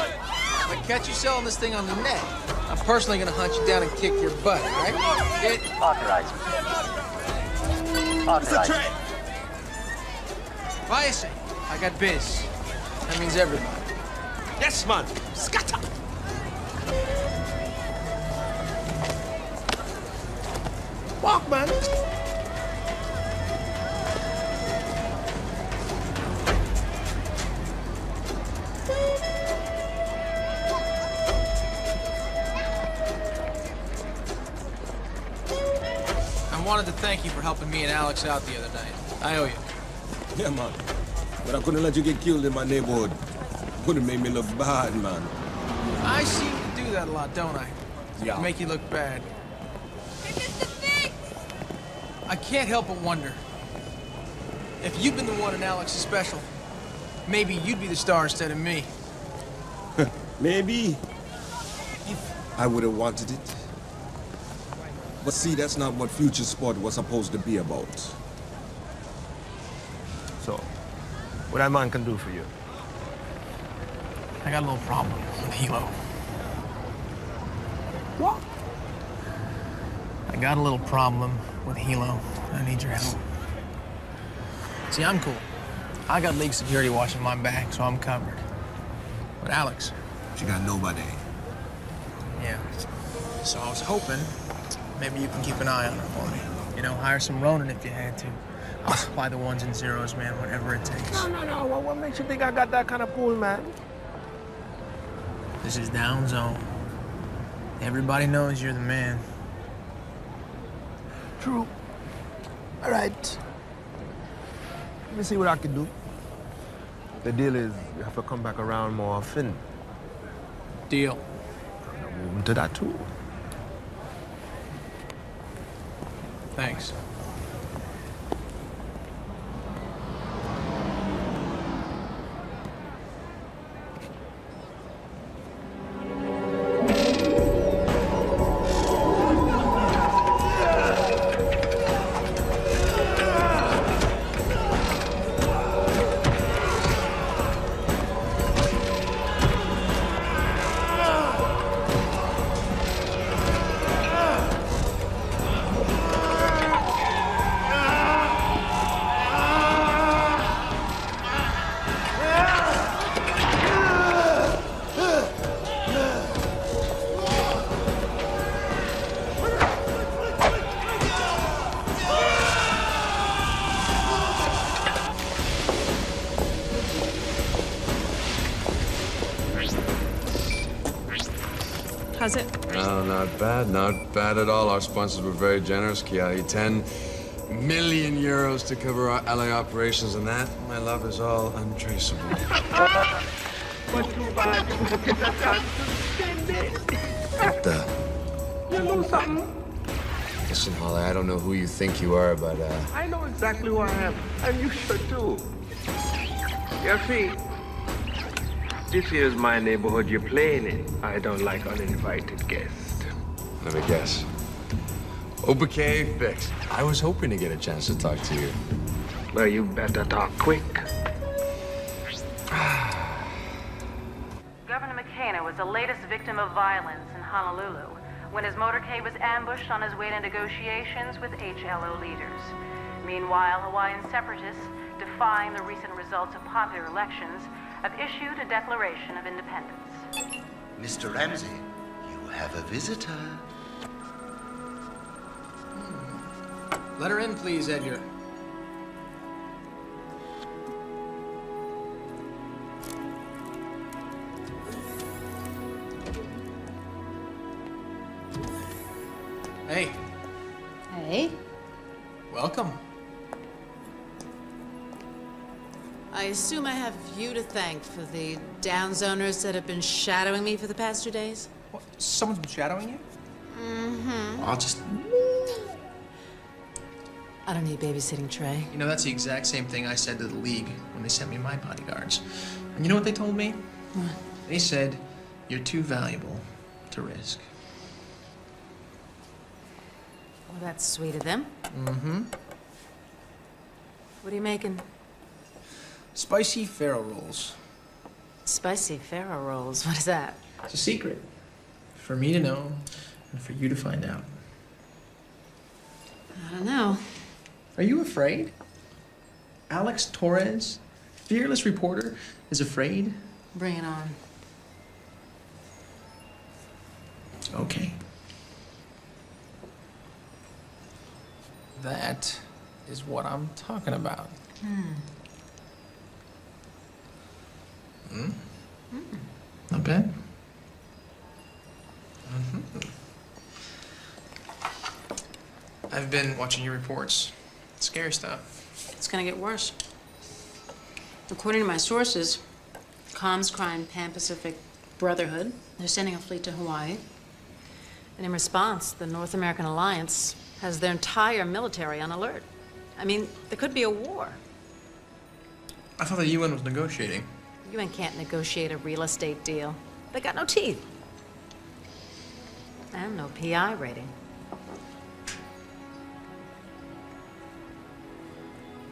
Speaker 35: If I catch you selling this thing on the net, I'm personally gonna hunt you down and kick your butt, all right? Get it?
Speaker 10: Authorize. Authorize.
Speaker 35: Vance, I got biz. That means everybody.
Speaker 10: Yes, man. Scatter.
Speaker 35: Walk, man. I wanted to thank you for helping me and Alex out the other night. I owe you.
Speaker 2: Yeah, man. But I couldn't let you get killed in my neighborhood. Would have made me look bad, man.
Speaker 35: I seem to do that a lot, don't I?
Speaker 2: Yeah.
Speaker 35: Make you look bad. I can't help but wonder. If you'd been the one in Alex's special, maybe you'd be the star instead of me.
Speaker 2: Maybe. I would have wanted it. But see, that's not what Futuresport was supposed to be about.
Speaker 10: So, what that man can do for you?
Speaker 35: I got a little problem with helo.
Speaker 10: What?
Speaker 35: I got a little problem with helo. I need your help. See, I'm cool. I got league security watching my back, so I'm covered. But Alex...
Speaker 2: She got nobody.
Speaker 35: Yeah. So I was hoping maybe you can keep an eye on her for me. You know, hire some Ronin if you had to. I'll supply the ones and zeros, man, whatever it takes.
Speaker 5: No. What makes you think I got that kind of pull, man?
Speaker 35: This is down zone. Everybody knows you're the man.
Speaker 5: True. All right. Let me see what I can do. The deal is you have to come back around more often.
Speaker 35: Deal.
Speaker 5: I'm moving to that too.
Speaker 35: Thanks.
Speaker 21: How's it?
Speaker 7: No, not bad at all. Our sponsors were very generous, Kaye. 10 million euros to cover our LA operations, and that, my love, is all untraceable.
Speaker 5: But too bad you didn't get a chance to spend it.
Speaker 7: What the?
Speaker 5: You know something?
Speaker 7: Listen, Holly, I don't know who you think you are, but,
Speaker 5: I know exactly who I am, and you should too. You see, this here's my neighborhood you're playing in. I don't like uninvited guests.
Speaker 7: let me guess. Obike, Fixx. I was hoping to get a chance to talk to you.
Speaker 5: Well, you better talk quick.
Speaker 1: Governor Mikela was the latest victim of violence in Honolulu when his motorcade was ambushed on his way to negotiations with HLO leaders. Meanwhile, Hawaiian separatists, defying the recent results of popular elections, have issued a declaration of independence.
Speaker 8: Mr. Ramsey, you have a visitor.
Speaker 35: Let her in, please, Edgar. Hey.
Speaker 21: Hey.
Speaker 35: Welcome.
Speaker 21: I assume I have you to thank for the downzoners that have been shadowing me for the past 2 days?
Speaker 35: What? Someone's been shadowing you?
Speaker 21: Mm-hmm.
Speaker 35: I'll just...
Speaker 21: I don't need babysitting, Trey.
Speaker 35: You know, that's the exact same thing I said to the League when they sent me my bodyguards. And you know what they told me?
Speaker 21: What?
Speaker 35: They said, you're too valuable to risk.
Speaker 21: Well, that's sweet of them.
Speaker 35: Mm-hmm.
Speaker 21: What are you making?
Speaker 35: Spicy farro rolls.
Speaker 21: Spicy farro rolls. What is that?
Speaker 35: It's a secret. For me to know, and for you to find out.
Speaker 21: I don't know.
Speaker 35: Are you afraid? Alex Torres, fearless reporter, is afraid?
Speaker 21: Bring it on.
Speaker 35: Okay. That is what I'm talking about. Not bad. I've been watching your reports. Scary stuff.
Speaker 21: It's gonna get worse. According to my sources, Comms Crime Pan Pacific Brotherhood, they're sending a fleet to Hawaii. And in response, the North American Alliance has their entire military on alert. I mean, there could be a war.
Speaker 35: I thought the UN was negotiating.
Speaker 21: UN can't negotiate a real estate deal. They got no teeth. And no PI rating.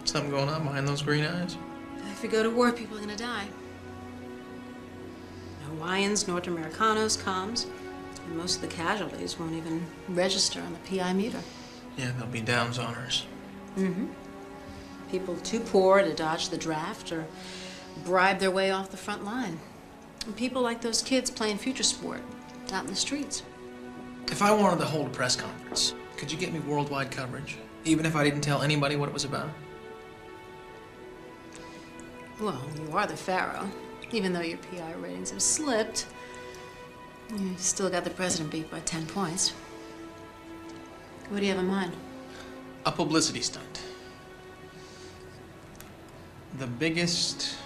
Speaker 35: Something going on behind those green eyes?
Speaker 21: If we go to war, people are gonna die. Hawaiians, North Americanos, comms, and most of the casualties won't even register on the PI meter.
Speaker 35: Yeah, they'll be downzoners.
Speaker 21: Mm-hmm. People too poor to dodge the draft or bribe their way off the front line. And people like those kids playing Futuresport out in the streets.
Speaker 35: If I wanted to hold a press conference, could you get me worldwide coverage? Even if I didn't tell anybody what it was about?
Speaker 21: Well, you are the pharaoh. Even though your PR ratings have slipped, you've still got the president beat by 10 points. What do you have in mind?
Speaker 35: A publicity stunt. The biggest,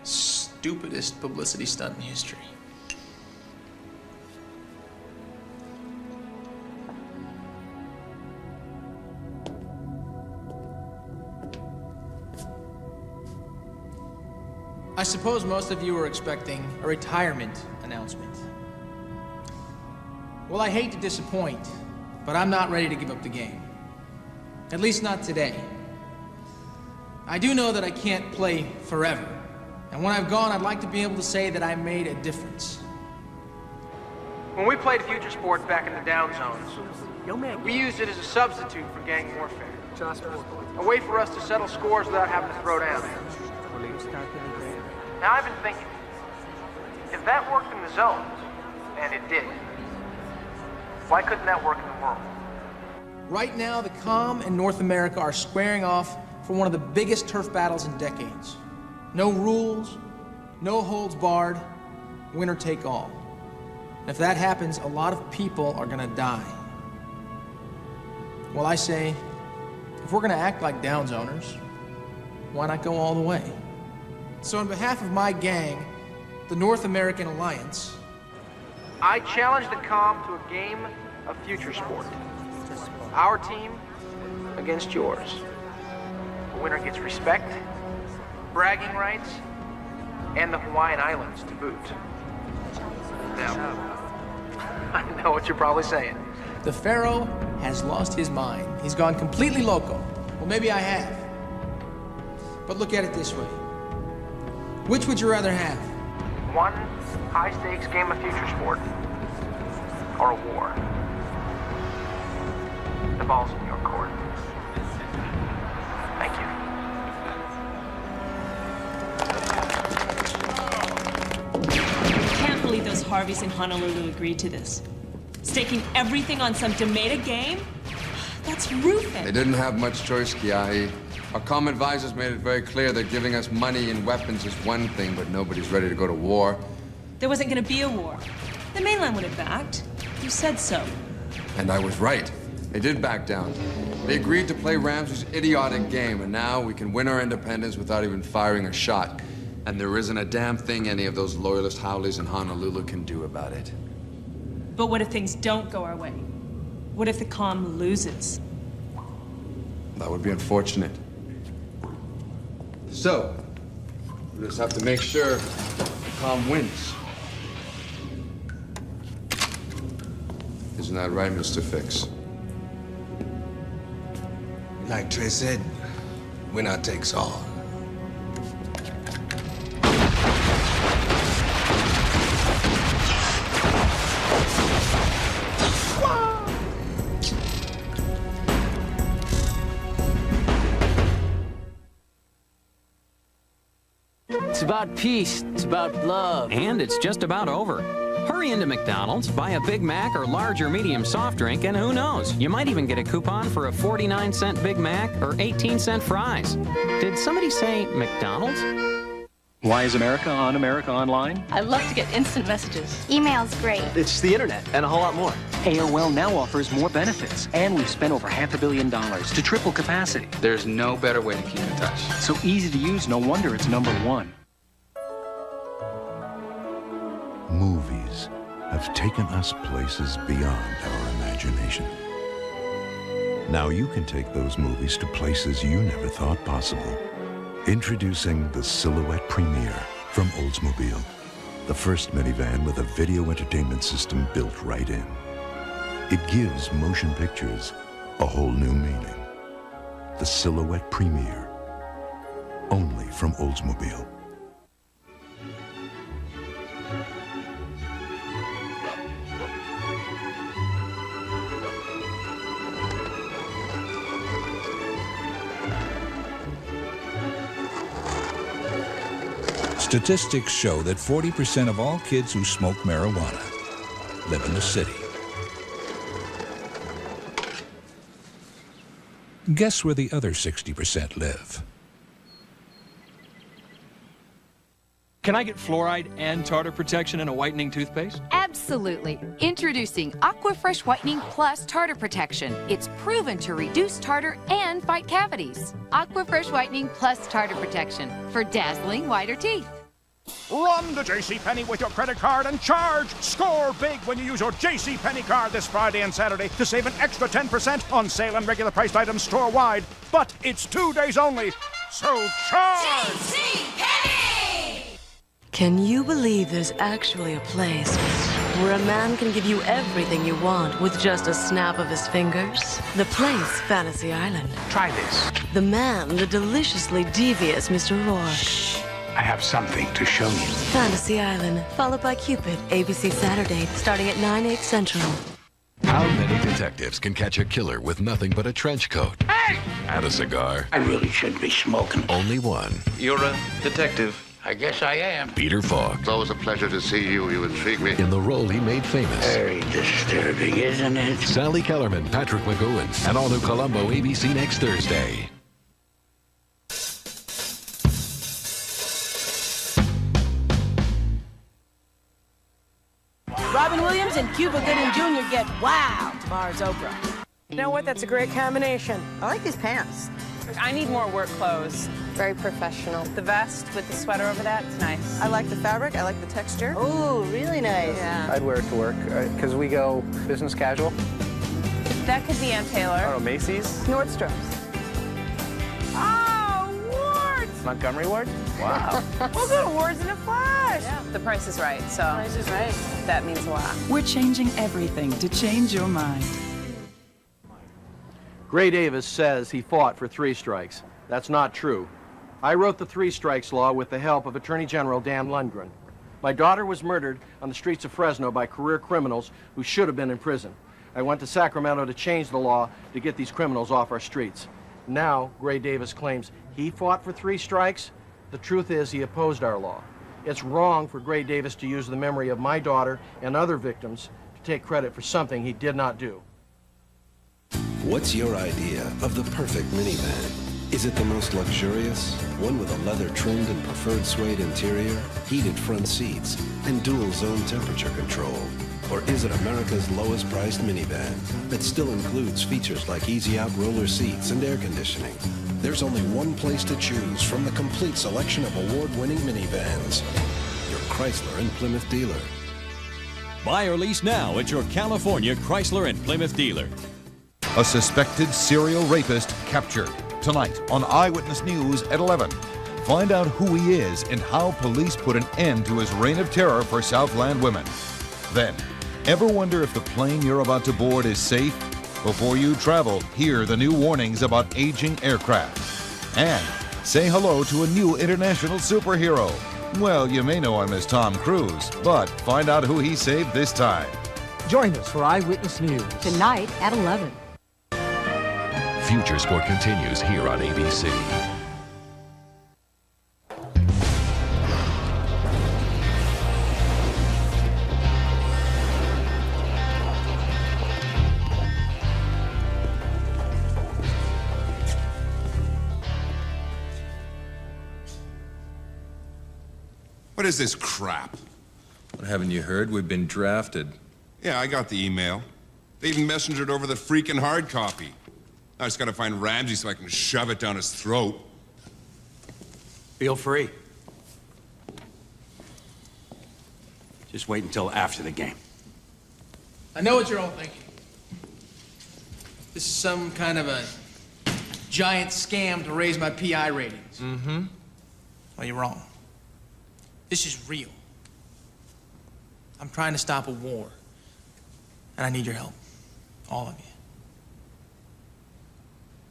Speaker 35: stupidest publicity stunt in history. I suppose most of you are expecting a retirement announcement. Well, I hate to disappoint, but I'm not ready to give up the game. At least not today. I do know that I can't play forever. And when I've gone, I'd like to be able to say that I made a difference. When we played Futuresport back in the down zones, we used it as a substitute for gang warfare. A way for us to settle scores without having to throw down. Now I've been thinking, if that worked in the zones, and it did, why couldn't that work in the world? Right now, the COM and North America are squaring off for one of the biggest turf battles in decades. No rules, no holds barred, winner take all. And if that happens, a lot of people are gonna die. Well, I say, if we're gonna act like downs owners, why not go all the way? So on behalf of my gang, the North American Alliance, I challenge the COM to a game of Futuresport. Our team against yours. The winner gets respect, bragging rights, and the Hawaiian Islands to boot. Now, I know what you're probably saying. The Pharaoh has lost his mind. He's gone completely loco. Well, maybe I have. But look at it this way. Which would you rather have? One high-stakes game of Futuresport, or a war? The ball's in your court. Thank you.
Speaker 3: I can't believe those Harveys in Honolulu agreed to this. Staking everything on some Demeta game? That's roofing.
Speaker 7: They didn't have much choice, Kaye. Our comm advisors made it very clear that giving us money and weapons is one thing, but nobody's ready to go to war.
Speaker 3: There wasn't going to be a war. The mainland would have backed. You said so.
Speaker 7: And I was right. They did back down. They agreed to play Ramsey's idiotic game, and now we can win our independence without even firing a shot. And there isn't a damn thing any of those loyalist howlies in Honolulu can do about it.
Speaker 3: But what if things don't go our way? What if the comm loses?
Speaker 7: That would be unfortunate. So, we just have to make sure the comm wins. Isn't that right, Mr. Fixx?
Speaker 2: Like Trey said, winner takes all.
Speaker 4: It's about peace, it's about love.
Speaker 9: And it's just about over. Hurry into McDonald's, buy a Big Mac or large or medium soft drink, and who knows, you might even get a coupon for a 49-cent Big Mac or 18-cent fries. Did somebody say McDonald's?
Speaker 12: Why is America online?
Speaker 13: I love to get instant messages.
Speaker 22: Email's great.
Speaker 12: It's the internet and a whole lot more. AOL now offers more benefits, and we've spent over $500 million to triple capacity.
Speaker 23: There's no better way to keep in touch.
Speaker 12: So easy to use, no wonder it's #1.
Speaker 24: Movies have taken us places beyond our imagination. Now you can take those movies to places you never thought possible. Introducing the Silhouette Premier from Oldsmobile, the first minivan with a video entertainment system built right in. It gives motion pictures a whole new meaning. The Silhouette Premier, only from Oldsmobile.
Speaker 6: Statistics show that 40% of all kids who smoke marijuana live in the city. Guess where the other 60% live?
Speaker 14: Can I get fluoride and tartar protection in a whitening toothpaste?
Speaker 15: Absolutely. Introducing Aquafresh Whitening Plus Tartar Protection. It's proven to reduce tartar and fight cavities. Aquafresh Whitening Plus Tartar Protection for dazzling whiter teeth.
Speaker 20: Run to JCPenney with your credit card and charge. Score big when you use your JCPenney card this Friday and Saturday to save an extra 10% on sale and regular priced items store-wide. But it's 2 days only, so charge!
Speaker 16: JCPenney! Can you believe there's actually a place where a man can give you everything you want with just a snap of his fingers? The place, Fantasy Island.
Speaker 17: Try this.
Speaker 16: The man, the deliciously devious Mr. Rourke.
Speaker 17: I have something to show you.
Speaker 16: Fantasy Island, followed by Cupid, ABC Saturday, starting at 9/8 Central.
Speaker 34: How many detectives can catch a killer with nothing but a trench coat?
Speaker 17: Hey!
Speaker 34: And a cigar?
Speaker 17: I really shouldn't be smoking.
Speaker 34: Only one.
Speaker 22: You're a detective.
Speaker 17: I guess I am.
Speaker 34: Peter Falk.
Speaker 22: It's always a pleasure to see you. You intrigue me.
Speaker 34: In the role he made famous.
Speaker 17: Very disturbing, isn't it?
Speaker 34: Sally Kellerman, Patrick McGowan, and all new Columbo ABC next Thursday.
Speaker 25: Robin Williams and Cuba Gooding Jr. get wow tomorrow's Oprah.
Speaker 26: You know what? That's a great combination.
Speaker 25: I like his pants.
Speaker 27: I need more work clothes.
Speaker 25: Very professional.
Speaker 27: The vest with the sweater over that, it's nice.
Speaker 25: I like the fabric. I like the texture. Ooh, really nice.
Speaker 27: Yeah.
Speaker 28: I'd wear it to work because we go business casual.
Speaker 27: That could be Ann Taylor.
Speaker 28: I don't know, Macy's?
Speaker 25: Nordstrom's.
Speaker 27: Oh, Wards!
Speaker 28: Montgomery Ward? Wow.
Speaker 27: We'll go to Wards in a flash. Yeah, the price is right, so.
Speaker 25: Price is right.
Speaker 27: That means a lot.
Speaker 29: We're changing everything to change your mind.
Speaker 30: Gray Davis says he fought for 3 strikes. That's not true. I wrote the 3 strikes law with the help of Attorney General Dan Lundgren. My daughter was murdered on the streets of Fresno by career criminals who should have been in prison. I went to Sacramento to change the law to get these criminals off our streets. Now, Gray Davis claims he fought for 3 strikes. The truth is he opposed our law. It's wrong for Gray Davis to use the memory of my daughter and other victims to take credit for something he did not do.
Speaker 31: What's your idea of the perfect minivan? Is it the most luxurious? One with a leather-trimmed and preferred suede interior, heated front seats, and dual zone temperature control? Or is it America's lowest-priced minivan that still includes features like easy-out roller seats and air conditioning? There's only one place to choose from the complete selection of award-winning minivans. Your Chrysler and Plymouth dealer.
Speaker 32: Buy or lease now at your California Chrysler and Plymouth dealer.
Speaker 33: A suspected serial rapist captured. Tonight on Eyewitness News at 11. Find out who he is and how police put an end to his reign of terror for Southland women. Then, ever wonder if the plane you're about to board is safe? Before you travel, hear the new warnings about aging aircraft. And say hello to a new international superhero. Well, you may know him as Tom Cruise, but find out who he saved this time.
Speaker 36: Join us for Eyewitness News.
Speaker 37: Tonight at 11.
Speaker 34: Futuresport continues here on ABC.
Speaker 38: What is this crap?
Speaker 39: What haven't you heard? We've been drafted.
Speaker 38: Yeah, I got the email. They even messengered over the freaking hard copy. I just gotta find Ramsey so I can shove it down his throat.
Speaker 40: Feel free. Just wait until after the game.
Speaker 35: I know what you're all thinking. This is some kind of a giant scam to raise my PI ratings.
Speaker 39: Mm-hmm.
Speaker 35: Well, you're wrong. This is real. I'm trying to stop a war. And I need your help. All of you.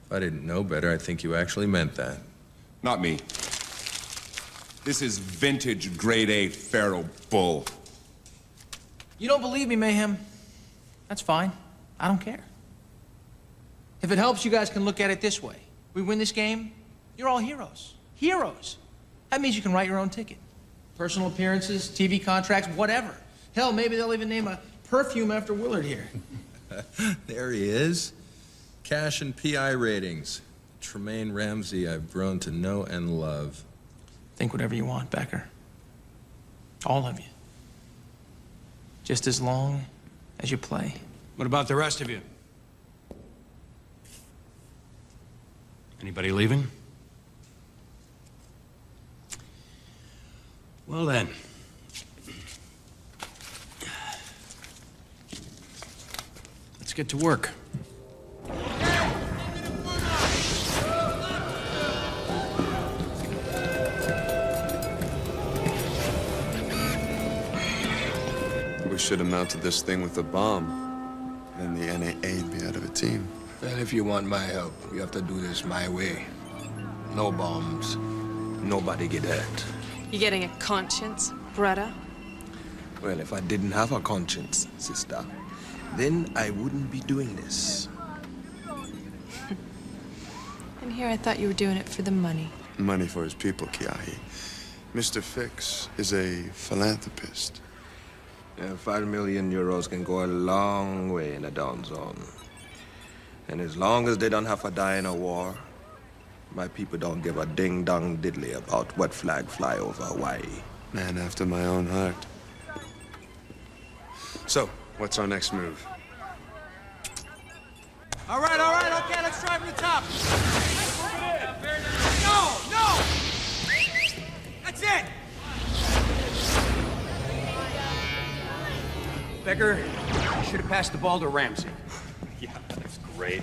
Speaker 39: If I didn't know better, I think you actually meant that.
Speaker 38: Not me. This is vintage grade A Pharaoh bull.
Speaker 35: You don't believe me, Mayhem? That's fine. I don't care. If it helps, you guys can look at it this way. We win this game, you're all heroes. Heroes. That means you can write your own ticket. Personal appearances, TV contracts, whatever. Hell, maybe they'll even name a perfume after Willard here.
Speaker 39: There he is. Cash and PI ratings. Tremaine Ramsey I've grown to know and love.
Speaker 35: Think whatever you want, Becker. All of you. Just as long as you play.
Speaker 40: What about the rest of you? Anybody leaving? Well then. Let's get to work.
Speaker 1: We should have mounted this thing with a bomb. Then the NAA'd be out of a team.
Speaker 2: Well, if you want my help, you have to do this my way. No bombs. Nobody get hurt.
Speaker 3: You getting a conscience, brother?
Speaker 2: Well, if I didn't have a conscience, sister, then I wouldn't be doing this.
Speaker 3: And here I thought you were doing it for the money.
Speaker 1: Money for his people, Kaye. Mr. Fixx is a philanthropist.
Speaker 2: Yeah, 5 million euros can go a long way in a down zone. And as long as they don't have to die in a war, my people don't give a ding-dong diddly about what flag fly over Hawaii.
Speaker 1: Man after my own heart. So, what's our next move?
Speaker 35: All right, okay, let's drive to the top. No! That's it!
Speaker 40: Becker, you should have passed the ball to Ramsey.
Speaker 39: Yeah, that's great.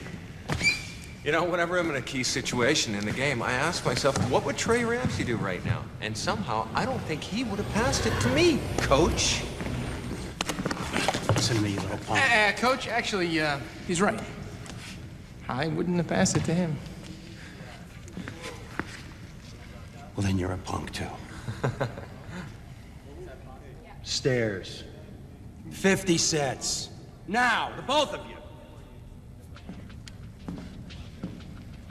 Speaker 39: You know, whenever I'm in a key situation in the game, I ask myself, what would Trey Ramsey do right now? And somehow, I don't think he would have passed it to me, Coach.
Speaker 40: Listen to me, you little punk.
Speaker 35: Coach, actually, he's right. I wouldn't have passed it to him.
Speaker 40: Well, then you're a punk, too. Stairs. 50 sets. Now, the both of you.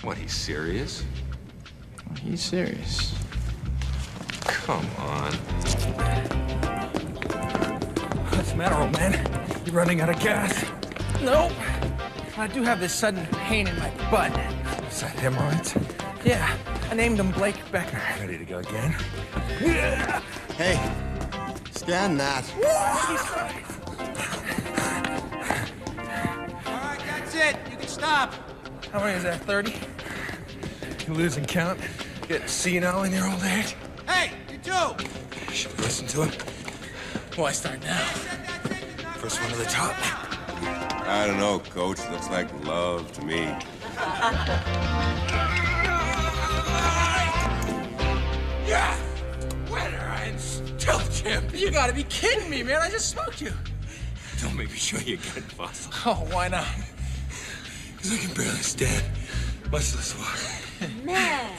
Speaker 39: What, he's serious?
Speaker 35: He's serious.
Speaker 39: Come on.
Speaker 35: What's the matter, old man? You running out of gas? No. I do have this sudden pain in my butt.
Speaker 2: Is that hemorrhoids?
Speaker 35: Yeah, I named him Blake Becker.
Speaker 2: Ready to go again?
Speaker 35: Yeah.
Speaker 2: Hey, scan that.
Speaker 35: All right, that's it. You can stop. How many is that, 30?
Speaker 2: You losing count? Getting senile in your old age?
Speaker 35: Hey, you too.
Speaker 2: Should we listen to him?
Speaker 35: Why start now?
Speaker 2: First one to the top.
Speaker 38: I don't know, Coach. Looks like love to me.
Speaker 35: Yeah! Winner and still champion. You gotta be kidding me, man. I just smoked you.
Speaker 2: Don't make me show you again, Fossil.
Speaker 35: Oh, why not?
Speaker 2: Because I can barely stand, much less walk.
Speaker 4: Man,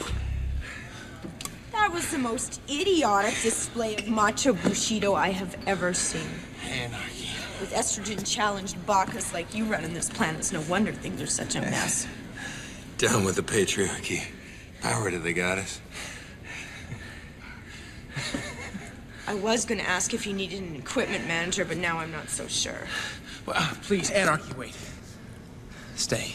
Speaker 4: that was the most idiotic display of macho Bushido I have ever seen.
Speaker 35: Anarchy.
Speaker 4: With estrogen-challenged Bacchus like you running this planet, it's no wonder things are such a mess.
Speaker 2: Down with the patriarchy. Power to the goddess.
Speaker 4: I was gonna ask if you needed an equipment manager, but now I'm not so sure.
Speaker 35: Well, please, Anarchy, wait. Stay.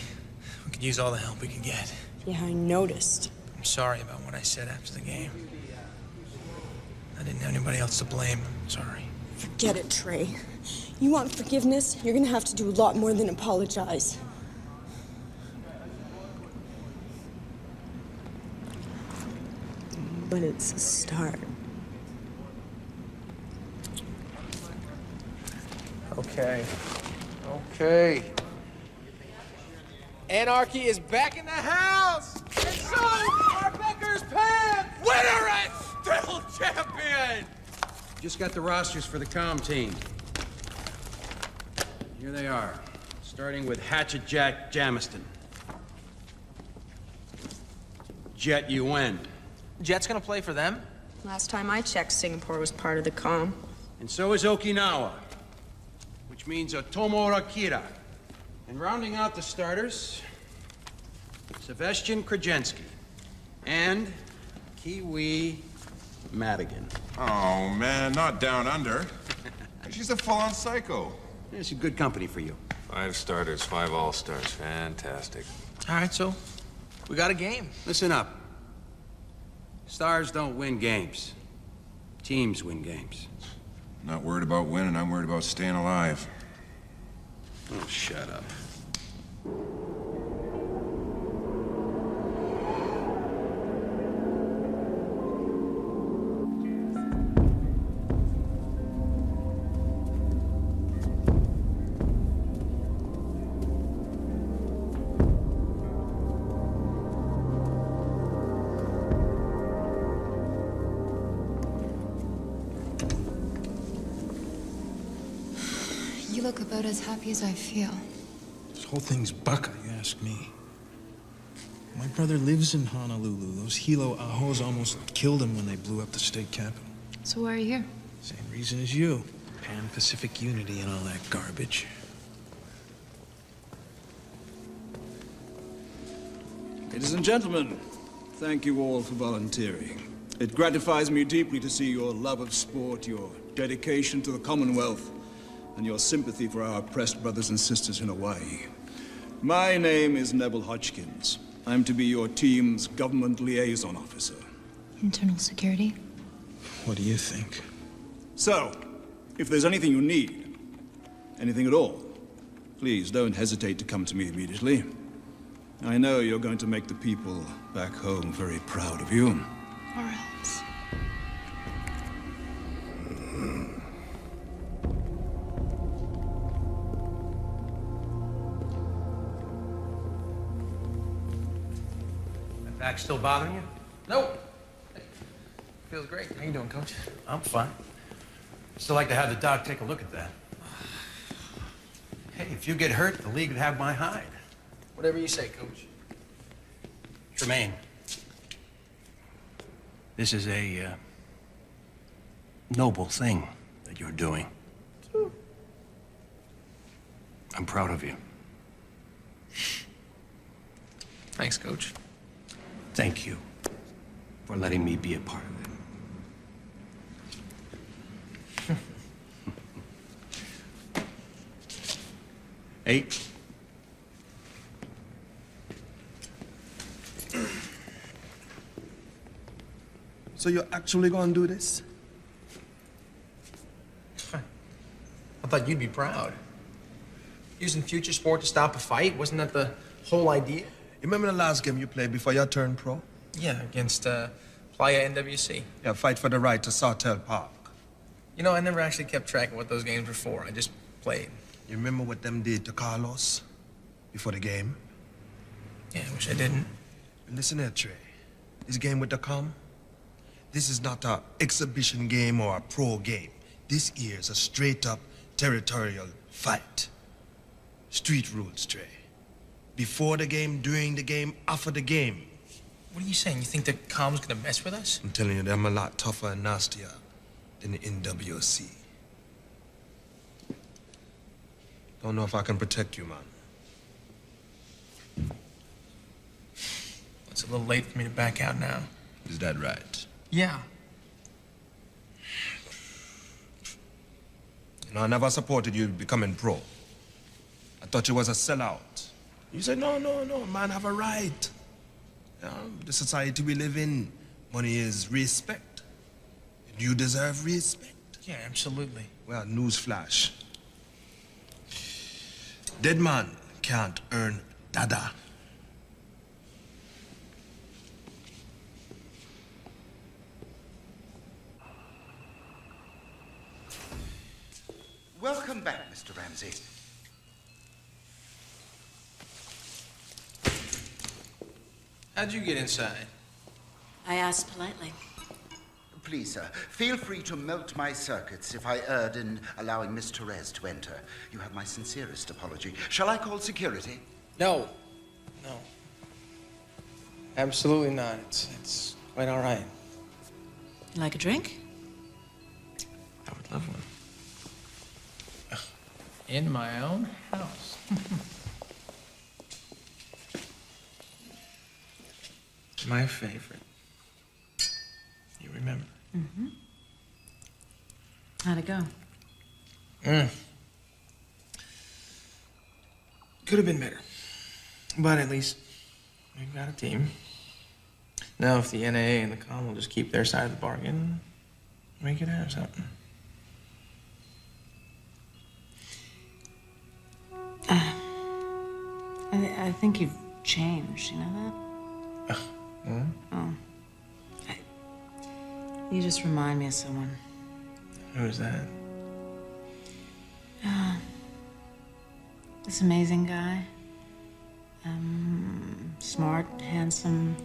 Speaker 35: We could use all the help we can get.
Speaker 4: Yeah, I noticed.
Speaker 35: I'm sorry about what I said after the game. I didn't have anybody else to blame. I'm sorry.
Speaker 4: Forget it, Trey. You want forgiveness? You're gonna have to do a lot more than apologize. But it's a start.
Speaker 35: Okay. Anarchy is back in the house! And so are Becker's pants! Winner and still champion!
Speaker 40: Just got the rosters for the comm team. Here they are, starting with Hatchet Jack Jamiston. Jet UN.
Speaker 35: Jet's gonna play for them?
Speaker 4: Last time I checked, Singapore was part of the comm.
Speaker 40: And so is Okinawa, which means Otomo Rakira. And rounding out the starters, Sebastian Krajensky and Kiwi Madigan.
Speaker 38: Oh, man, not down under. She's a full-on psycho.
Speaker 40: Yeah, she's good company for you.
Speaker 39: 5 starters, 5 all-stars. Fantastic.
Speaker 35: All right, so we got a game.
Speaker 40: Listen up. Stars don't win games. Teams win games.
Speaker 38: Not worried about winning, I'm worried about staying alive.
Speaker 40: Oh, shut up.
Speaker 3: You look about as happy as I feel.
Speaker 5: This whole thing's bucka, you ask me. My brother lives in Honolulu. Those Hilo Ahos almost killed him when they blew up the state capitol.
Speaker 3: So why are you here?
Speaker 5: Same reason as you. Pan-Pacific unity and all that garbage.
Speaker 6: Ladies and gentlemen, thank you all for volunteering. It gratifies me deeply to see your love of sport, your dedication to the Commonwealth, and your sympathy for our oppressed brothers and sisters in Hawaii. My name is Neville Hodgkins. I'm to be your team's government liaison officer.
Speaker 3: Internal security?
Speaker 5: What do you think?
Speaker 6: So, if there's anything you need, anything at all, please don't hesitate to come to me immediately. I know you're going to make the people back home very proud of you.
Speaker 3: Or else.
Speaker 35: Back still bothering you? Nope. Feels great. How you doing, Coach?
Speaker 40: I'm fine. Still like to have the doc take a look at that. Hey, if you get hurt, the league would have my hide.
Speaker 35: Whatever you say, Coach.
Speaker 40: Tremaine, this is a noble thing that you're doing. I'm proud of you.
Speaker 35: Thanks, Coach.
Speaker 40: Thank you for letting me be a part of it. 8.
Speaker 2: So you're actually gonna do this?
Speaker 35: I thought you'd be proud. Using Futuresport to stop a fight, wasn't that the whole idea?
Speaker 2: You remember the last game you played before you turned pro?
Speaker 35: Yeah, against Playa NWC.
Speaker 2: Yeah, fight for the right to Sawtell Park.
Speaker 35: You know, I never actually kept track of what those games were for. I just played.
Speaker 2: You remember what them did to Carlos before the game?
Speaker 35: Yeah, I wish I didn't.
Speaker 2: Listen here, Trey. This game with the com, this is not a exhibition game or a pro game. This here is a straight-up territorial fight. Street rules, Trey. Before the game, during the game, after the game.
Speaker 35: What are you saying? You think the com's gonna mess with us?
Speaker 2: I'm telling you, them a lot tougher and nastier than the NWC. Don't know if I can protect you, man.
Speaker 35: It's a little late for me to back out now.
Speaker 2: Is that right?
Speaker 35: Yeah.
Speaker 2: You know, I never supported you becoming pro. I thought you was a sellout. You said, no, man, have a right. You know, the society we live in, money is respect. You deserve respect.
Speaker 35: Yeah, absolutely.
Speaker 2: Well, newsflash. Dead man can't earn dada.
Speaker 7: Welcome back, Mr. Ramsey.
Speaker 35: How'd you get inside?
Speaker 8: I asked politely.
Speaker 7: Please, sir, feel free to melt my circuits if I erred in allowing Miss Torres to enter. You have my sincerest apology. Shall I call security?
Speaker 35: No. No. Absolutely not. It's quite all right.
Speaker 8: You like a drink?
Speaker 35: I would love one. In my own house. My favorite. You remember?
Speaker 8: Mm-hmm. How'd it go?
Speaker 35: Could have been better. But at least we've got a team. Now, if the NAA and the Com will just keep their side of the bargain, we could have something.
Speaker 8: I think you've changed, you know that? Oh. You just remind me of someone.
Speaker 35: Who's that?
Speaker 8: This amazing guy. Smart, handsome.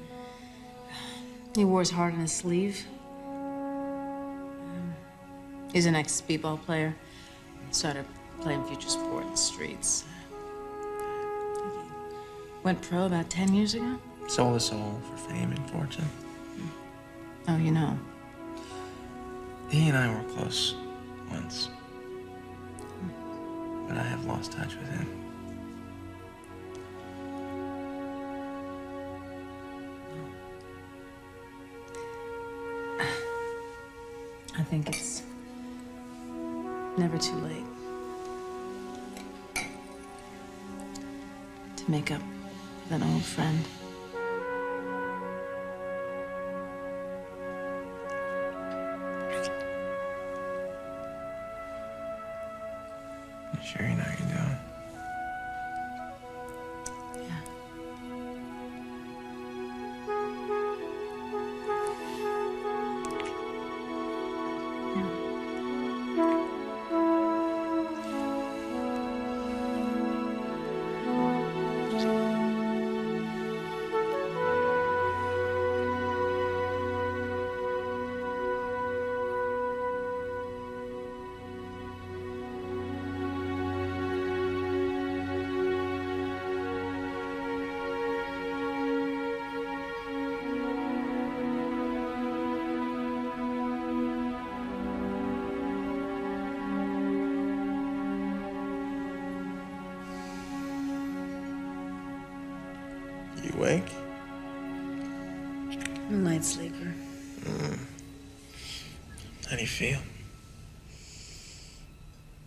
Speaker 8: He wore his heart on his sleeve. He's an ex-speedball player. Started playing Futuresport in the streets. Went pro about 10 years ago.
Speaker 35: Sold his soul for fame and fortune.
Speaker 8: Oh, you know.
Speaker 35: He and I were close once. But I have lost touch with him.
Speaker 8: I think it's never too late to make up with an old friend.
Speaker 35: You sure you know what you're doing? You awake?
Speaker 8: I'm a light sleeper.
Speaker 35: How do you feel?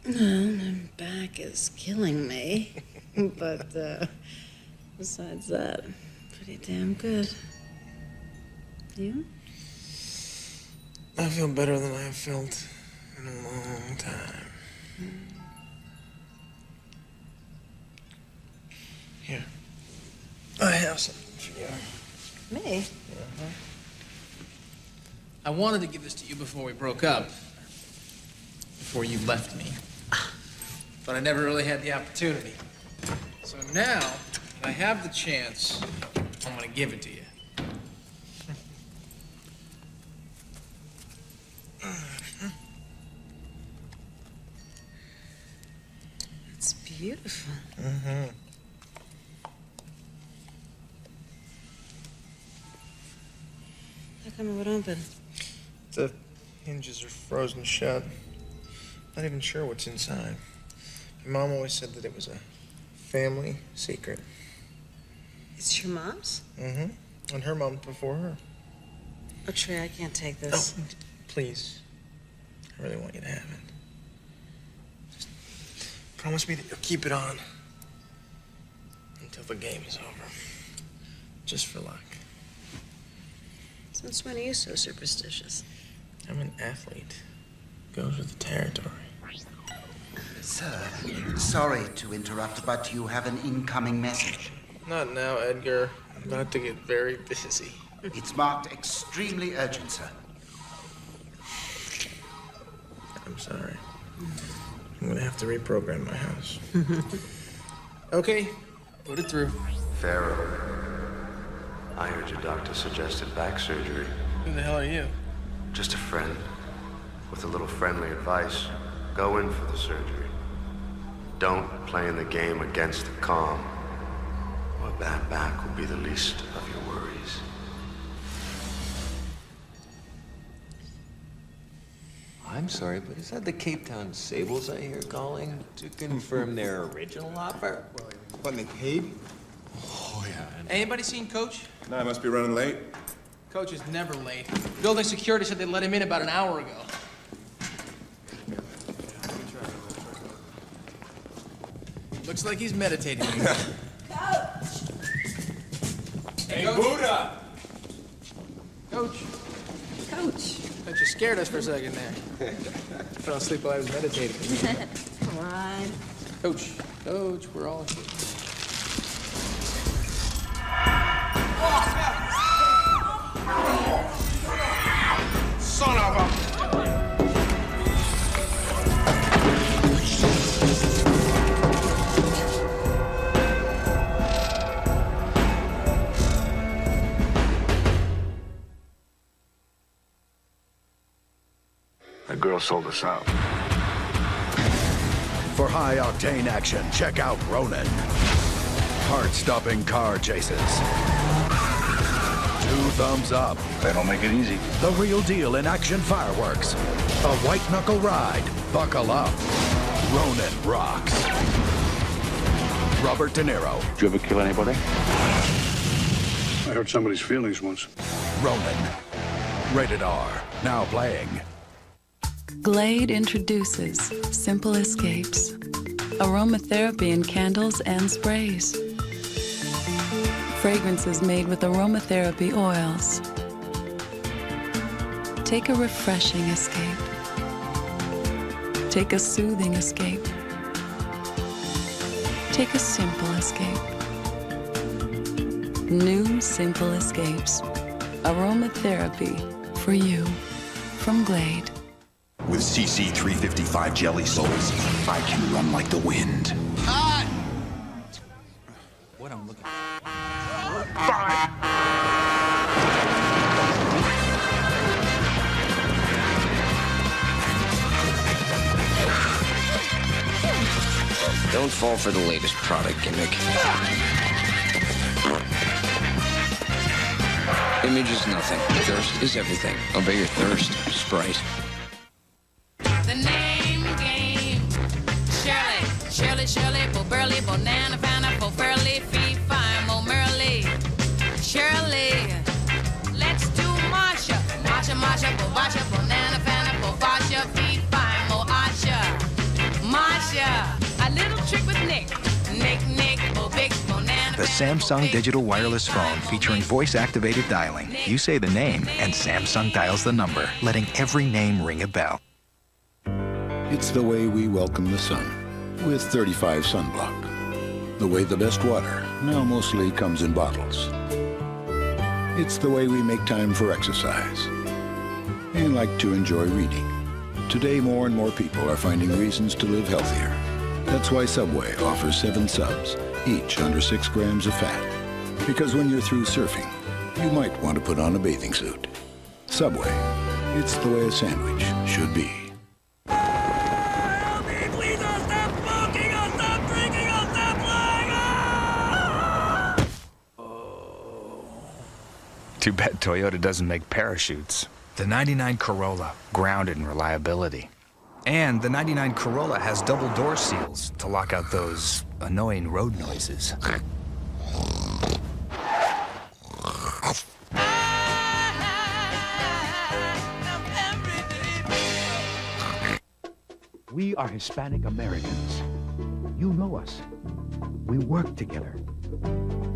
Speaker 8: Well, my back is killing me. But besides that, pretty damn good. You?
Speaker 35: I feel better than I've felt in a long time. Here. I have something for you.
Speaker 8: Me?
Speaker 35: I wanted to give this to you before we broke up. Before you left me. But I never really had the opportunity. So now, that I have the chance, I'm gonna give it to you.
Speaker 8: It's beautiful.
Speaker 35: Mm-hmm.
Speaker 8: How come it would open?
Speaker 35: The hinges are frozen shut. Not even sure what's inside. My mom always said that it was a family secret.
Speaker 8: It's your mom's?
Speaker 35: Mm-hmm. And her mom before her.
Speaker 8: Oh, Trey, I can't take this.
Speaker 35: Oh, please. I really want you to have it. Just promise me that you'll keep it on until the game is over. Just for luck.
Speaker 8: Since when are you so superstitious?
Speaker 35: I'm an athlete. Goes with the territory.
Speaker 7: Sir, sorry to interrupt, but you have an incoming message.
Speaker 35: Not now, Edgar. I'm about to get very busy.
Speaker 7: It's marked extremely urgent, sir.
Speaker 35: I'm sorry. I'm gonna have to reprogram my house. Okay, put it through.
Speaker 9: Pharaoh, I heard your doctor suggested back surgery.
Speaker 35: Who the hell are you?
Speaker 9: Just a friend. With a little friendly advice, go in for the surgery. Don't play in the game against the calm, or a bad back will be the least of your worries.
Speaker 39: I'm sorry, but is that the Cape Town Sables I hear calling to confirm their original offer?
Speaker 38: What, they paid?
Speaker 39: Oh, yeah.
Speaker 35: Anybody seen Coach?
Speaker 38: No, I must be running late.
Speaker 35: Coach is never late. Building security said they let him in about an hour ago. Looks like he's meditating.
Speaker 40: Hey, Buddha!
Speaker 35: Coach.
Speaker 3: Coach.
Speaker 35: Bet you scared us for a second there. Fell asleep while I was meditating.
Speaker 3: Come on.
Speaker 35: Coach. Coach, we're all asleep.
Speaker 40: Son of a...
Speaker 9: That girl sold us out.
Speaker 10: For high-octane action, check out Ronin. Heart-stopping car chases. 2 thumbs up.
Speaker 34: They don't make it easy.
Speaker 10: The real deal in action fireworks. A white-knuckle ride. Buckle up. Ronin rocks. Robert De Niro.
Speaker 34: Did you ever kill anybody? I hurt somebody's feelings once.
Speaker 10: Ronin. Rated R. Now playing.
Speaker 29: Glade introduces Simple Escapes. Aromatherapy in candles and sprays. Fragrances made with aromatherapy oils. Take a refreshing escape. Take a soothing escape. Take a simple escape. New Simple Escapes. Aromatherapy for you. From Glade.
Speaker 11: With CC 355 jelly souls, I can run like the wind.
Speaker 35: What I'm looking
Speaker 12: Don't fall for the latest product gimmick. Image is nothing. Thirst is everything. Obey your thirst, Sprite.
Speaker 8: The name game. Shirley, Shirley, Shirley, Bo Burley, Bonana, Fana, Bo Furley, Fee, Fine, Mo Merley. Shirley, let's do Marsha. Marsha, Marsha, Bo Basha, Bonana, Fana, Bo Basha, Fee, Fine, Mo Asha. Marsha, a little trick with Nick. Nick, Bo Big, Bonana.
Speaker 13: The Samsung digital wireless phone featuring voice-activated dialing. You say the name, and Samsung dials the number, letting every name ring a bell.
Speaker 31: It's the way we welcome the sun, with 35 sunblock. The way the best water now mostly comes in bottles. It's the way we make time for exercise and like to enjoy reading. Today, more and more people are finding reasons to live healthier. That's why Subway offers 7 subs, each under 6 grams of fat. Because when you're through surfing, you might want to put on a bathing suit. Subway, it's the way a sandwich should be.
Speaker 13: Too bad Toyota doesn't make parachutes. The 99 Corolla, grounded in reliability. And the 99 Corolla has double door seals to lock out those annoying road noises.
Speaker 14: We are Hispanic Americans. You know us. We work together.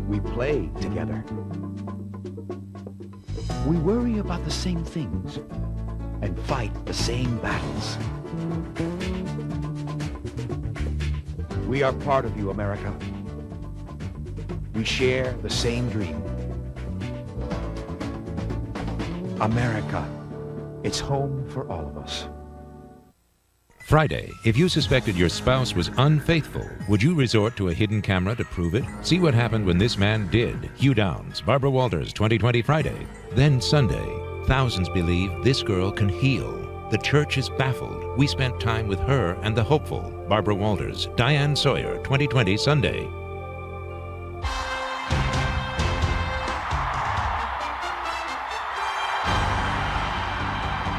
Speaker 14: We play together. We worry about the same things and fight the same battles. We are part of you, America. We share the same dream. America, it's home for all of us.
Speaker 15: Friday, if you suspected your spouse was unfaithful, would you resort to a hidden camera to prove it? See what happened when this man did. Hugh Downs, Barbara Walters, 2020 Friday. Then Sunday, thousands believe this girl can heal. The church is baffled. We spent time with her and the hopeful. Barbara Walters, Diane Sawyer, 2020 Sunday.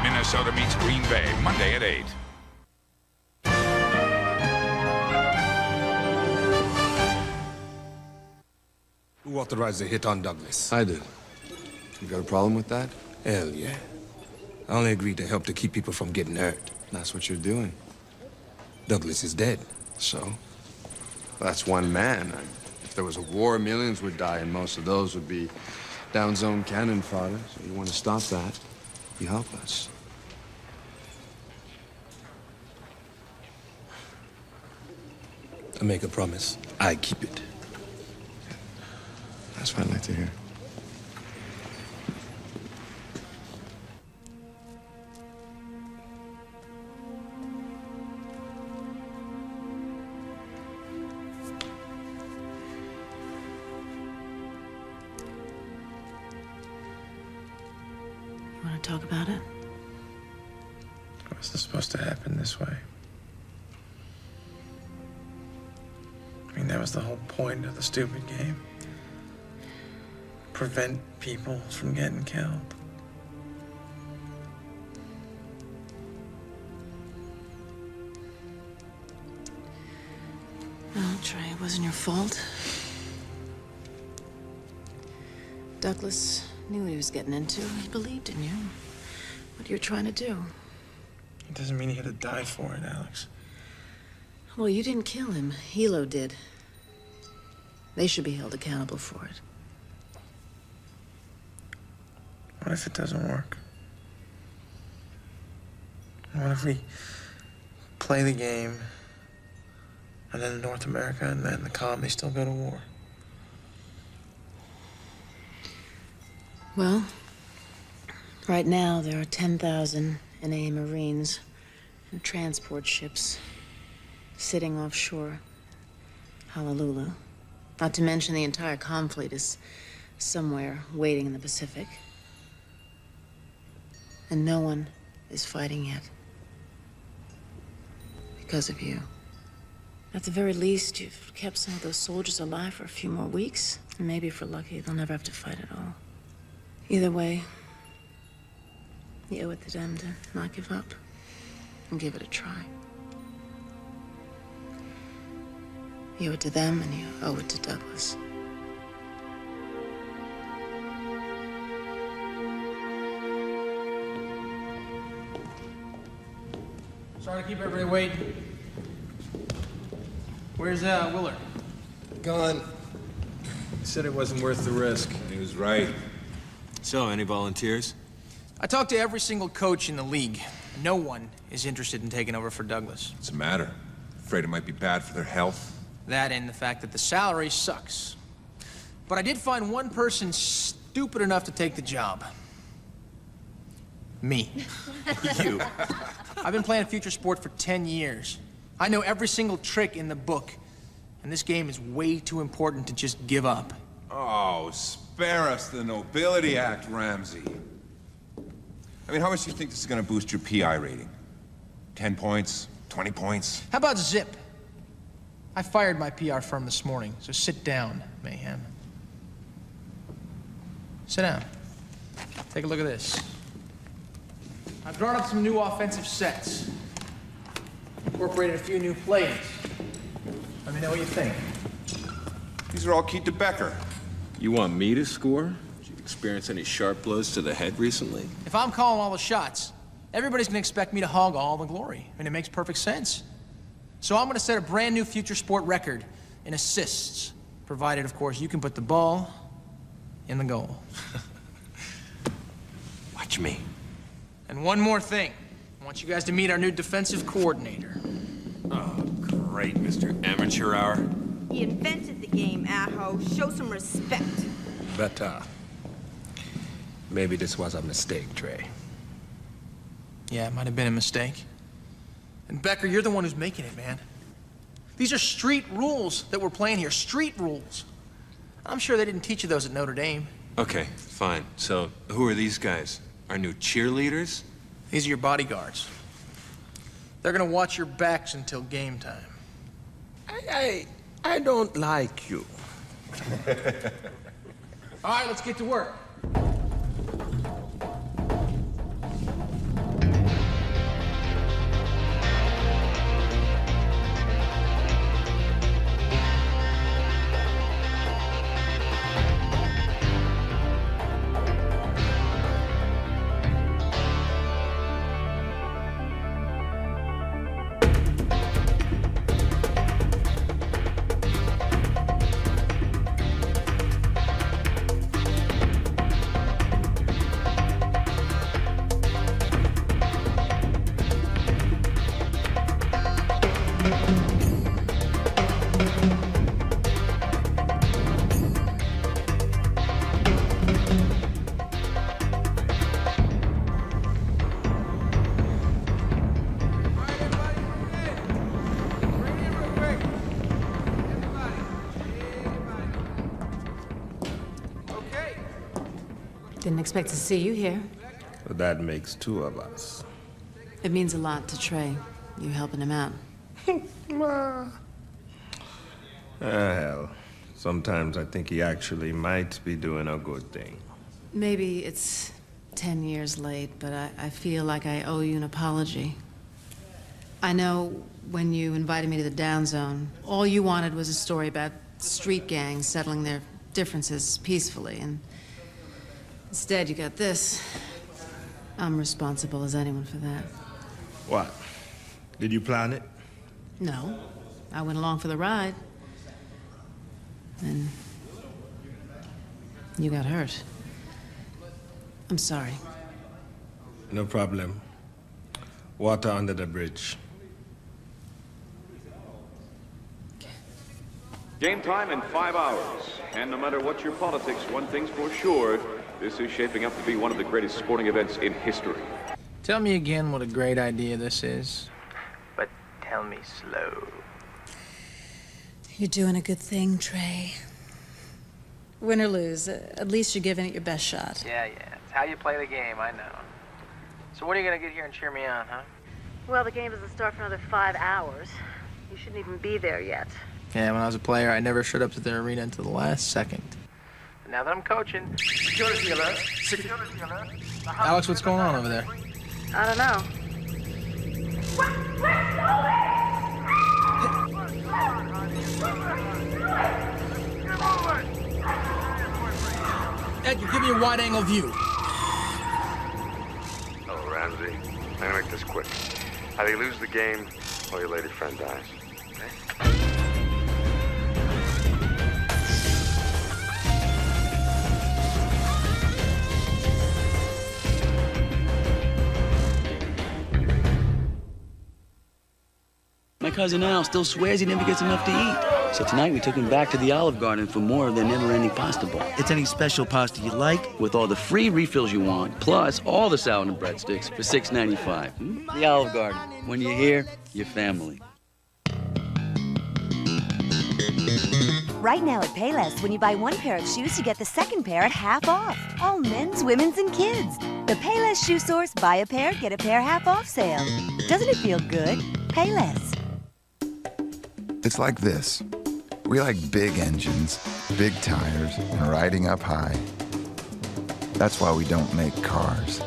Speaker 16: Minnesota meets Green Bay, Monday at 8.
Speaker 2: Who authorized the hit on Douglas?
Speaker 40: I did.
Speaker 1: You got a problem with that?
Speaker 2: Hell yeah. I only agreed to help to keep people from getting hurt.
Speaker 1: That's what you're doing.
Speaker 2: Douglas is dead.
Speaker 1: So? That's one man. If there was a war, millions would die, and most of those would be down-zone cannon fodder. So you want to stop that, you help us.
Speaker 2: I make a promise. I keep it.
Speaker 1: That's what I'd like to hear.
Speaker 4: You want to talk about it?
Speaker 5: Was this supposed to happen this way? I mean, that was the whole point of the stupid game. Prevent people from getting killed.
Speaker 4: No, Trey, it wasn't your fault. Douglas knew what he was getting into. He believed in you. What you're trying to do.
Speaker 5: It doesn't mean he had to die for it, Alex.
Speaker 4: Well, you didn't kill him. Hilo did. They should be held accountable for it.
Speaker 5: What if it doesn't work? What if we play the game, and then in North America and then the Com, they still go to war?
Speaker 4: Well, right now there are 10,000 NA Marines and transport ships sitting offshore Honolulu. Not to mention the entire Com fleet is somewhere waiting in the Pacific. And no one is fighting yet. Because of you. At the very least, you've kept some of those soldiers alive for a few more weeks. And maybe if we're lucky, they'll never have to fight at all. Either way, you owe it to them to not give up and give it a try. You owe it to them and you owe it to Douglas.
Speaker 35: Sorry to keep everybody waiting. Where's Willard?
Speaker 39: Gone. He said it wasn't worth the risk.
Speaker 38: He was right.
Speaker 39: So, any volunteers?
Speaker 35: I talked to every single coach in the league. No one is interested in taking over for Douglas.
Speaker 38: What's the matter? Afraid it might be bad for their health?
Speaker 35: That and the fact that the salary sucks. But I did find one person stupid enough to take the job. Me. You. I've been playing Futuresport for 10 years. I know every single trick in the book. And this game is way too important to just give up.
Speaker 38: Oh, spare us the Nobility Act, Ramsey. I mean, how much do you think this is going to boost your PI rating? 10 points? 20 points?
Speaker 35: How about Zip? I fired my PR firm this morning, so sit down, Mayhem. Sit down. Take a look at this. I've drawn up some new offensive sets. Incorporated a few new plays. Let me know what you think.
Speaker 38: These are all keyed to Becker.
Speaker 39: You want me to score? Did you experience any sharp blows to the head recently?
Speaker 35: If I'm calling all the shots, everybody's gonna expect me to hog all the glory. I mean, it makes perfect sense. So I'm gonna set a brand new Futuresport record in assists, provided, of course, you can put the ball in the goal.
Speaker 39: Watch me.
Speaker 35: And one more thing. I want you guys to meet our new defensive coordinator.
Speaker 39: Oh, great, Mr. Amateur Hour.
Speaker 17: He invented the game, Aho. Show some respect.
Speaker 2: But, maybe this was a mistake, Trey.
Speaker 35: Yeah, it might have been a mistake. And Becker, you're the one who's making it, man. These are street rules that we're playing here. Street rules. I'm sure they didn't teach you those at Notre Dame.
Speaker 39: Okay, fine. So, who are these guys? Our new cheerleaders?
Speaker 35: These are your bodyguards. They're gonna watch your backs until game time.
Speaker 2: I don't like you.
Speaker 35: All right, let's get to work.
Speaker 4: Didn't expect to see you here.
Speaker 2: But that makes two of us.
Speaker 4: It means a lot to Trey, you helping him out.
Speaker 2: Hell, sometimes I think he actually might be doing a good thing.
Speaker 4: Maybe it's 10 years late, but I feel like I owe you an apology. I know when you invited me to the Down Zone, all you wanted was a story about street gangs settling their differences peacefully, and instead you got this. I'm responsible as anyone for that.
Speaker 2: What? Did you plan it?
Speaker 4: No. I went along for the ride. And you got hurt. I'm sorry.
Speaker 2: No problem. Water under the bridge.
Speaker 3: Game time in 5 hours. And no matter what your politics, one thing's for sure, this is shaping up to be one of the greatest sporting events in history.
Speaker 35: Tell me again what a great idea this is.
Speaker 6: But tell me slow.
Speaker 4: You're doing a good thing, Trey. Win or lose, at least you're giving it your best shot.
Speaker 6: Yeah. It's how you play the game, I know. So when are you gonna get here and cheer me on, huh?
Speaker 17: Well, the game doesn't start for another 5 hours. You shouldn't even be there yet.
Speaker 35: Yeah, when I was a player, I never showed up to the arena until the last second.
Speaker 6: But now that I'm coaching... Security alert! Security alert!
Speaker 35: Alex, what's going on over there?
Speaker 17: I don't know.
Speaker 35: Edgar, give me a wide-angle view.
Speaker 7: Oh, Ramsey. I'm gonna make this quick. How do you lose the game or your lady friend dies?
Speaker 9: My cousin Al still swears he never gets enough to eat. So tonight we took him back to the Olive Garden for more of their never-ending pasta bowl. It's any special pasta you like, with all the free refills you want, plus all the salad and breadsticks for $6.95. The Olive Garden. When you're here, you're family.
Speaker 18: Right now at Payless, when you buy one pair of shoes, you get the second pair at half off. All men's, women's, and kids. The Payless Shoe Source buy a pair, get a pair half off sale. Doesn't it feel good? Payless.
Speaker 19: It's like this. We like big engines, big tires, and riding up high. That's why we don't make cars.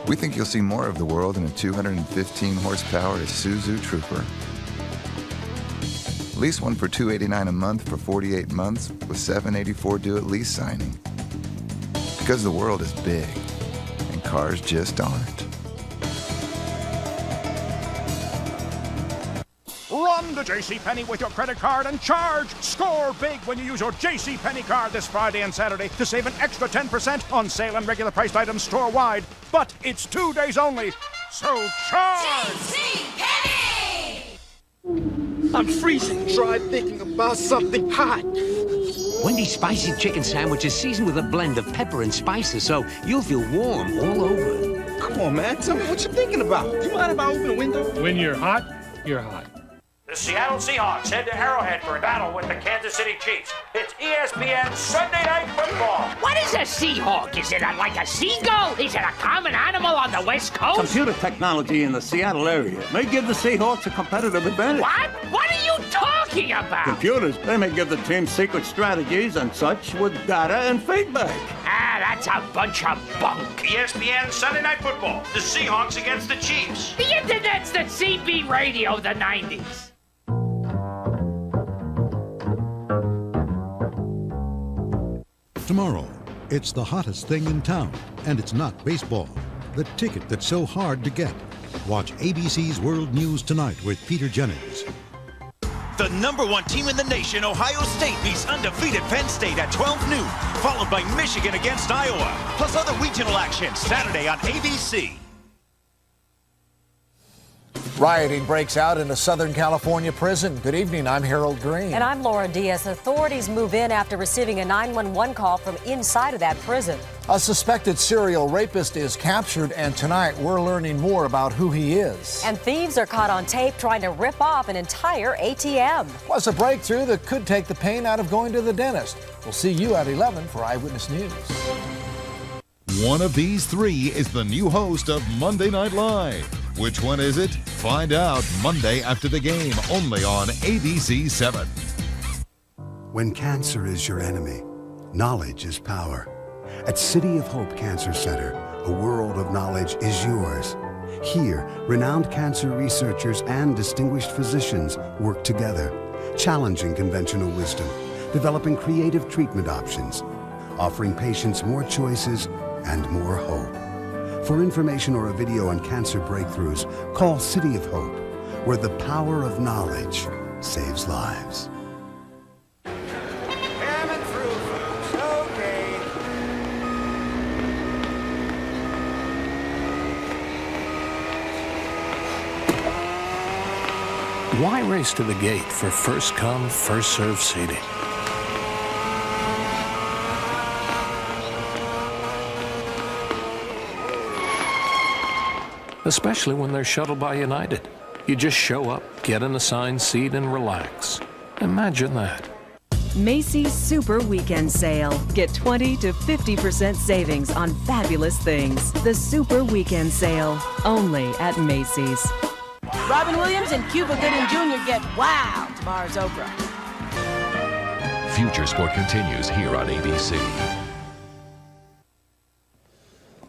Speaker 19: We think you'll see more of the world in a 215 horsepower Isuzu Trooper. Lease one for $289 a month for 48 months with $784 due at lease signing. Because the world is big, and cars just aren't.
Speaker 10: Run to JCPenney with your credit card and charge. Score big when you use your JCPenney card this Friday and Saturday to save an extra 10% on sale and regular priced items store-wide. But it's 2 days only, so charge!
Speaker 8: JCPenney!
Speaker 20: I'm freezing. Try thinking about something hot.
Speaker 21: Wendy's spicy chicken sandwich is seasoned with a blend of pepper and spices, so you'll feel warm all over.
Speaker 20: Come on, man. Tell me what you're thinking about. Do you mind if I open the window?
Speaker 22: When you're hot, you're hot.
Speaker 23: The Seattle Seahawks head to Arrowhead for a battle with the Kansas City Chiefs. It's ESPN Sunday Night Football.
Speaker 24: What is a Seahawk? Is it like a seagull? Is it a common animal on the West Coast?
Speaker 25: Computer technology in the Seattle area may give the Seahawks a competitive advantage.
Speaker 24: What? What are you talking about?
Speaker 25: Computers, they may give the team secret strategies and such with data and feedback.
Speaker 24: Ah, that's a bunch of bunk.
Speaker 23: ESPN Sunday Night Football. The Seahawks against the Chiefs.
Speaker 24: The Internet's the CB radio of the 90s.
Speaker 26: Tomorrow, it's the hottest thing in town, and it's not baseball. The ticket that's so hard to get. Watch ABC's World News Tonight with Peter Jennings.
Speaker 27: The #1 team in the nation, Ohio State, meets undefeated Penn State at 12 noon, followed by Michigan against Iowa, plus other regional action Saturday on ABC.
Speaker 28: Rioting breaks out in a Southern California prison. Good evening, I'm Harold Green.
Speaker 30: And I'm Laura Diaz. Authorities move in after receiving a 911 call from inside of that prison.
Speaker 28: A suspected serial rapist is captured, and tonight we're learning more about who he is.
Speaker 30: And thieves are caught on tape trying to rip off an entire ATM.
Speaker 28: Plus a breakthrough that could take the pain out of going to the dentist. We'll see you at 11 for Eyewitness News.
Speaker 1: One of these three is the new host of Monday Night Live. Which one is it? Find out Monday after the game, only on ABC 7.
Speaker 2: When cancer is your enemy, knowledge is power. At City of Hope Cancer Center, a world of knowledge is yours. Here, renowned cancer researchers and distinguished physicians work together, challenging conventional wisdom, developing creative treatment options, offering patients more choices and more hope. For information or a video on cancer breakthroughs, call City of Hope, where the power of knowledge saves lives.
Speaker 20: Coming through, folks. Okay.
Speaker 5: Why race to the gate for first come, first served seating? Especially when they're shuttled by United. You just show up, get an assigned seat, and relax. Imagine that.
Speaker 11: Macy's Super Weekend Sale. Get 20 to 50% savings on fabulous things. The Super Weekend Sale, only at Macy's.
Speaker 35: Robin Williams and Cuba Gooding Jr. get wow tomorrow's Oprah.
Speaker 12: Futuresport continues here on ABC.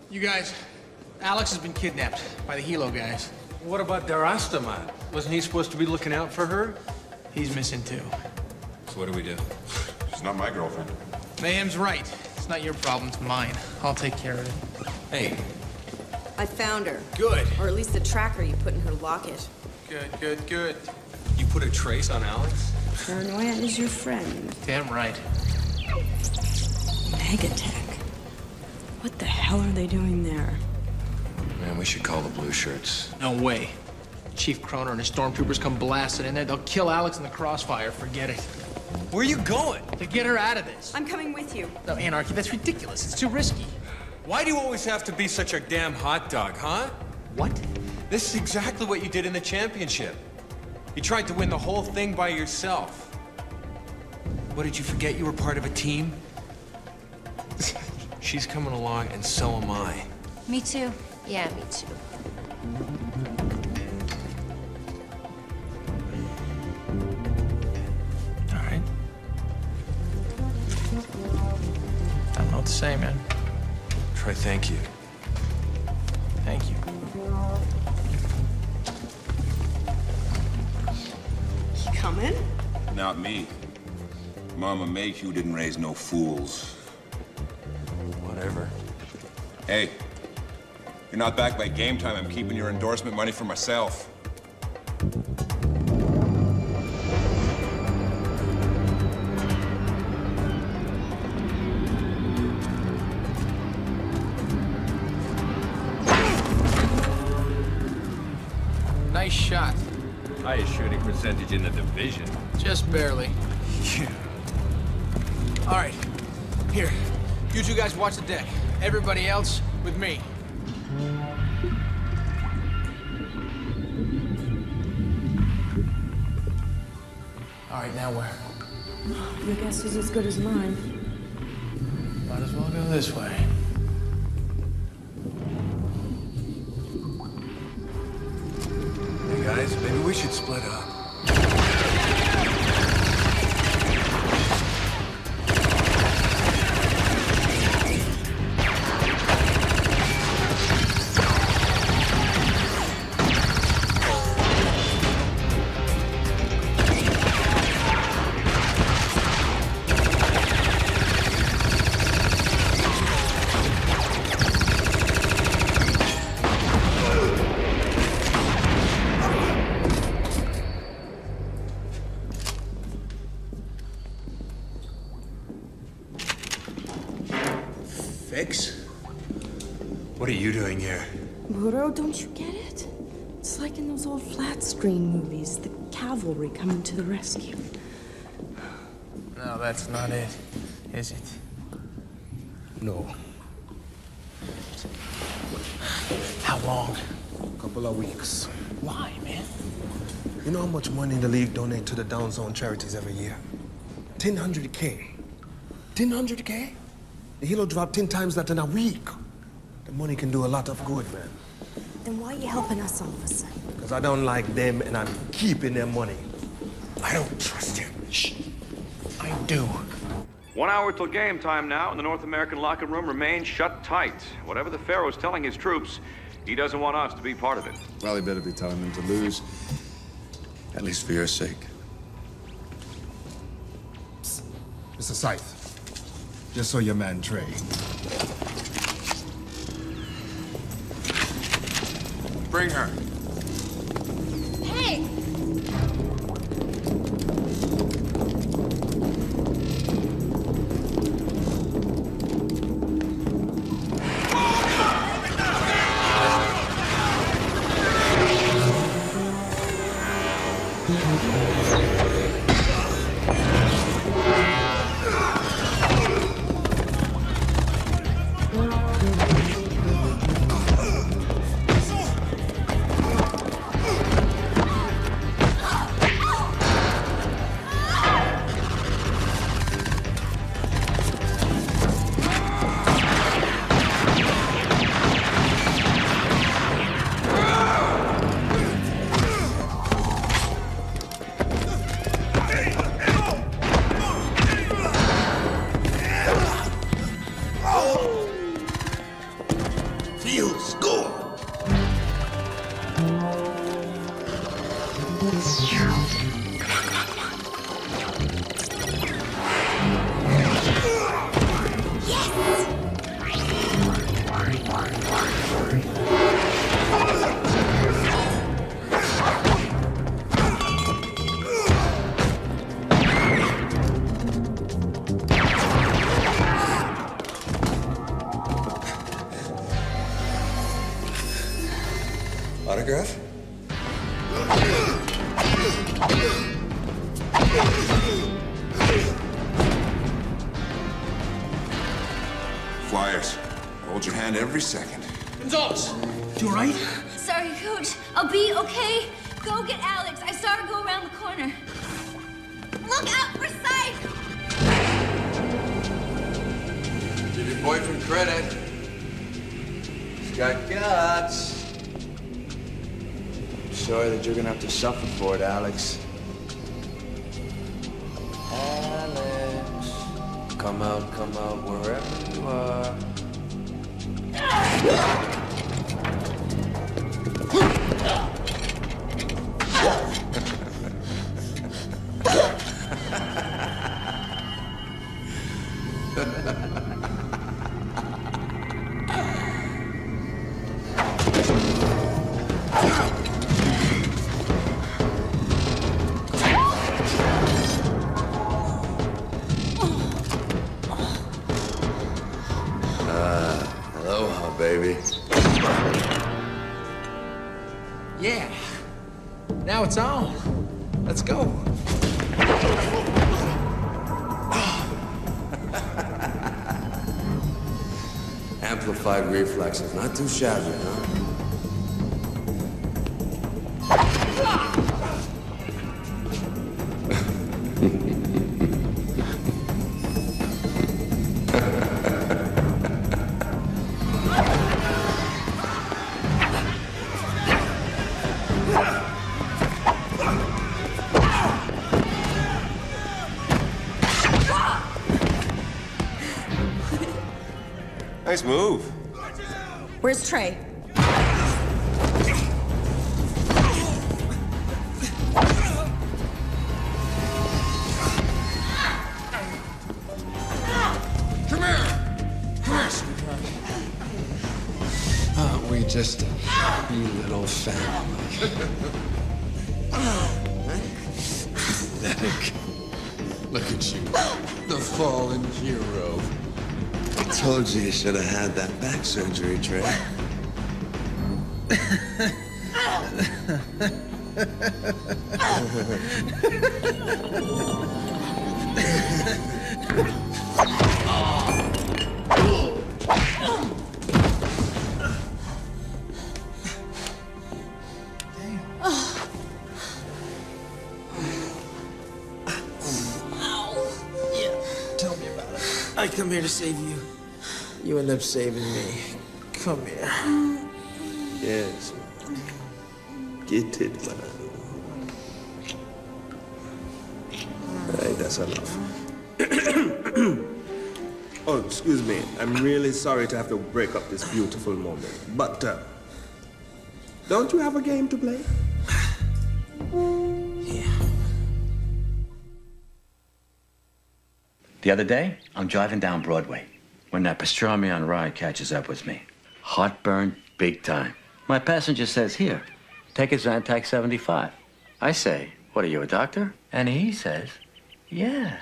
Speaker 35: You guys, Alex has been kidnapped by the Hilo guys.
Speaker 13: What about Darastaman? Wasn't he supposed to be looking out for her?
Speaker 35: He's missing too.
Speaker 13: So what do we do?
Speaker 14: She's not my girlfriend.
Speaker 35: Mayhem's right. It's not your problem, it's mine. I'll take care of it.
Speaker 13: Hey.
Speaker 15: I found her.
Speaker 35: Good.
Speaker 15: Or at least the tracker you put in her locket.
Speaker 35: Good.
Speaker 13: You put a trace on Alex?
Speaker 15: Paranoia is your friend.
Speaker 35: Damn right.
Speaker 15: Megatech. What the hell are they doing there?
Speaker 13: Man, we should call the blue shirts.
Speaker 35: No way. Chief Kroner and his stormtroopers come blasting in there. They'll kill Alex in the crossfire. Forget it.
Speaker 13: Where are you going?
Speaker 35: To get her out of this.
Speaker 15: I'm coming with you.
Speaker 35: No, Anarchy, that's ridiculous. It's too risky.
Speaker 13: Why do you always have to be such a damn hot dog, huh?
Speaker 35: What?
Speaker 13: This is exactly what you did in the championship. You tried to win the whole thing by yourself. What, did you forget you were part of a team? She's coming along, and so am I.
Speaker 15: Me too. Yeah, me too.
Speaker 35: All right. I don't know what to say, man.
Speaker 13: Try thank you.
Speaker 35: Thank you.
Speaker 15: You coming?
Speaker 14: Not me. Mama Mayhew didn't raise no fools.
Speaker 13: Whatever.
Speaker 14: Hey, you're not back by game time. I'm keeping your endorsement money for myself.
Speaker 35: Nice shot.
Speaker 13: Highest shooting percentage in the division.
Speaker 35: Just barely.
Speaker 13: Yeah.
Speaker 35: All right. Here. You two guys watch the deck. Everybody else with me. All right, now where?
Speaker 15: Your guess is as good as mine.
Speaker 35: Might as well go this way.
Speaker 13: Hey guys, maybe we should split up. Fixx? What are you doing here?
Speaker 15: Burro, don't you get it? It's like in those old flat screen movies, the cavalry coming to the rescue.
Speaker 35: No, that's not it, is it?
Speaker 20: No.
Speaker 35: How long?
Speaker 20: Couple of weeks.
Speaker 35: Why, man?
Speaker 20: You know how much money the league donate to the down zone charities every year? 1,000K. 1,000K? The Hilo dropped 10 times that in a week.
Speaker 3: The money can do a lot of good, man.
Speaker 15: Then why are you helping us all of a sudden?
Speaker 3: Because I don't like them and I'm keeping their money. I don't trust him. Shh. I do.
Speaker 4: 1 hour till game time now, and the North American locker room remains shut tight. Whatever the Pharaoh's telling his troops, he doesn't want us to be part of it.
Speaker 6: Well, he better be telling them to lose. At least for your sake.
Speaker 3: Psst. Mr. Scythe. Just so your man Trey.
Speaker 6: Bring her.
Speaker 15: Hey!
Speaker 6: Autograph?
Speaker 14: Flyers. Hold your hand every second.
Speaker 20: Gonzalez, you all right?
Speaker 7: Sorry, Coach. I'll be okay. Go get Alex. I saw her go around the corner. Look out for Scythe!
Speaker 6: Give your boyfriend credit. He's got guts. Sorry that you're gonna have to suffer for it, Alex. Alex, come out, wherever you are. Aloha, baby.
Speaker 35: Yeah. Now it's on. Let's go.
Speaker 6: Amplified reflexes, not too shabby, huh?
Speaker 14: Nice move.
Speaker 15: Where's Trey?
Speaker 6: Come here, sweetheart. Aren't we just a happy little family? Pathetic. Look at you, the fallen hero. I told you should have had that back surgery, Trey.
Speaker 20: I come here to save you. You end up saving me.
Speaker 3: Come here. Yes. Get it, man. Right, that's enough. Oh, excuse me. I'm really sorry to have to break up this beautiful moment. But, don't you have a game to play?
Speaker 8: The other day, I'm driving down Broadway when that pastrami on ride catches up with me. Heartburn, big time. My passenger says, here, take a Zantac 75. I say, what are you, a doctor? And he says, yeah.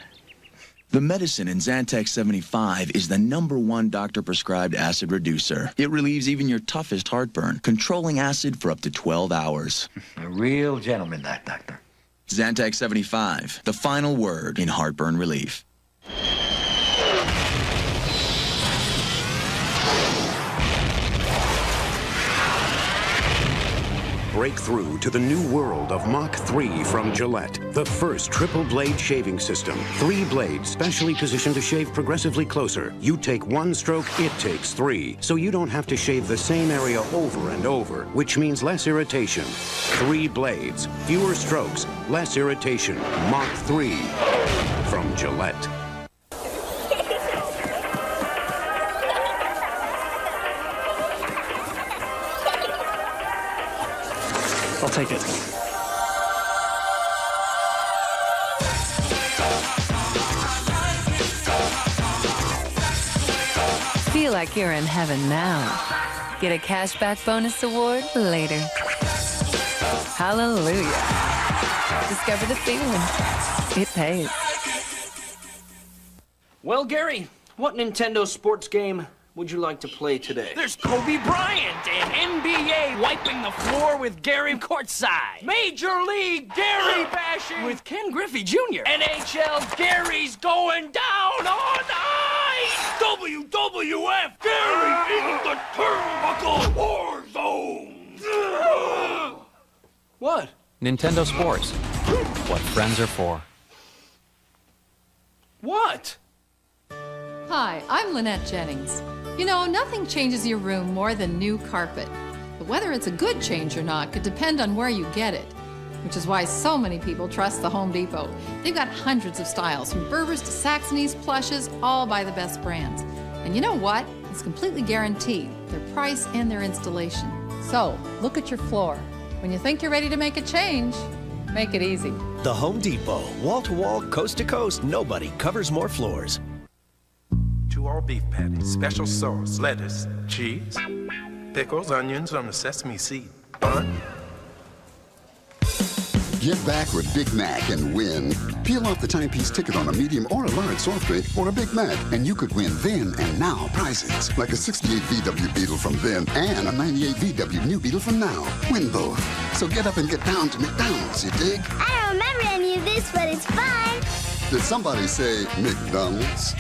Speaker 9: The medicine in Zantac 75 is the #1 doctor-prescribed acid reducer. It relieves even your toughest heartburn, controlling acid for up to 12 hours.
Speaker 8: A real gentleman, that doctor.
Speaker 9: Zantac 75, the final word in heartburn relief.
Speaker 10: Break through to the new world of Mach 3 from Gillette. The first triple blade shaving system. 3 blades specially positioned to shave progressively closer. You take 1 stroke, it takes 3. So you don't have to shave the same area over and over, which means less irritation. 3 blades, fewer strokes, less irritation. Mach 3 from Gillette.
Speaker 16: I'll take it.
Speaker 17: Feel like you're in heaven now. Get a cashback bonus award later. Hallelujah. Discover the feeling. It pays.
Speaker 18: Well, Gary, what Nintendo sports game would you like to play today?
Speaker 23: There's Kobe Bryant and NBA wiping the floor with Gary courtside. Major League Gary bashing with Ken Griffey Jr. NHL Gary's going down on ice. WWF Gary in the Turnbuckle War Zone.
Speaker 18: What?
Speaker 19: Nintendo Sports. What friends are for.
Speaker 18: What?
Speaker 35: Hi, I'm Lynette Jennings. You know, nothing changes your room more than new carpet. But whether it's a good change or not could depend on where you get it, which is why so many people trust the Home Depot. They've got hundreds of styles, from Berbers to Saxonies, plushes, all by the best brands. And you know what? It's completely guaranteed, their price and their installation. So, look at your floor. When you think you're ready to make a change, make it easy.
Speaker 21: The Home Depot. Wall-to-wall, coast-to-coast, nobody covers more floors.
Speaker 22: 2 all beef patties, special sauce, lettuce, cheese, pickles, onions on the sesame seed, bun.
Speaker 25: Get back with Big Mac and win. Peel off the timepiece ticket on a medium or a large soft drink or a Big Mac, and you could win then and now prizes like a 68 VW Beetle from then and a 98 VW New Beetle from now. Win both. So get up and get down to McDonald's, you dig?
Speaker 29: I don't remember any of this, but it's fun.
Speaker 25: Did somebody say McDonald's?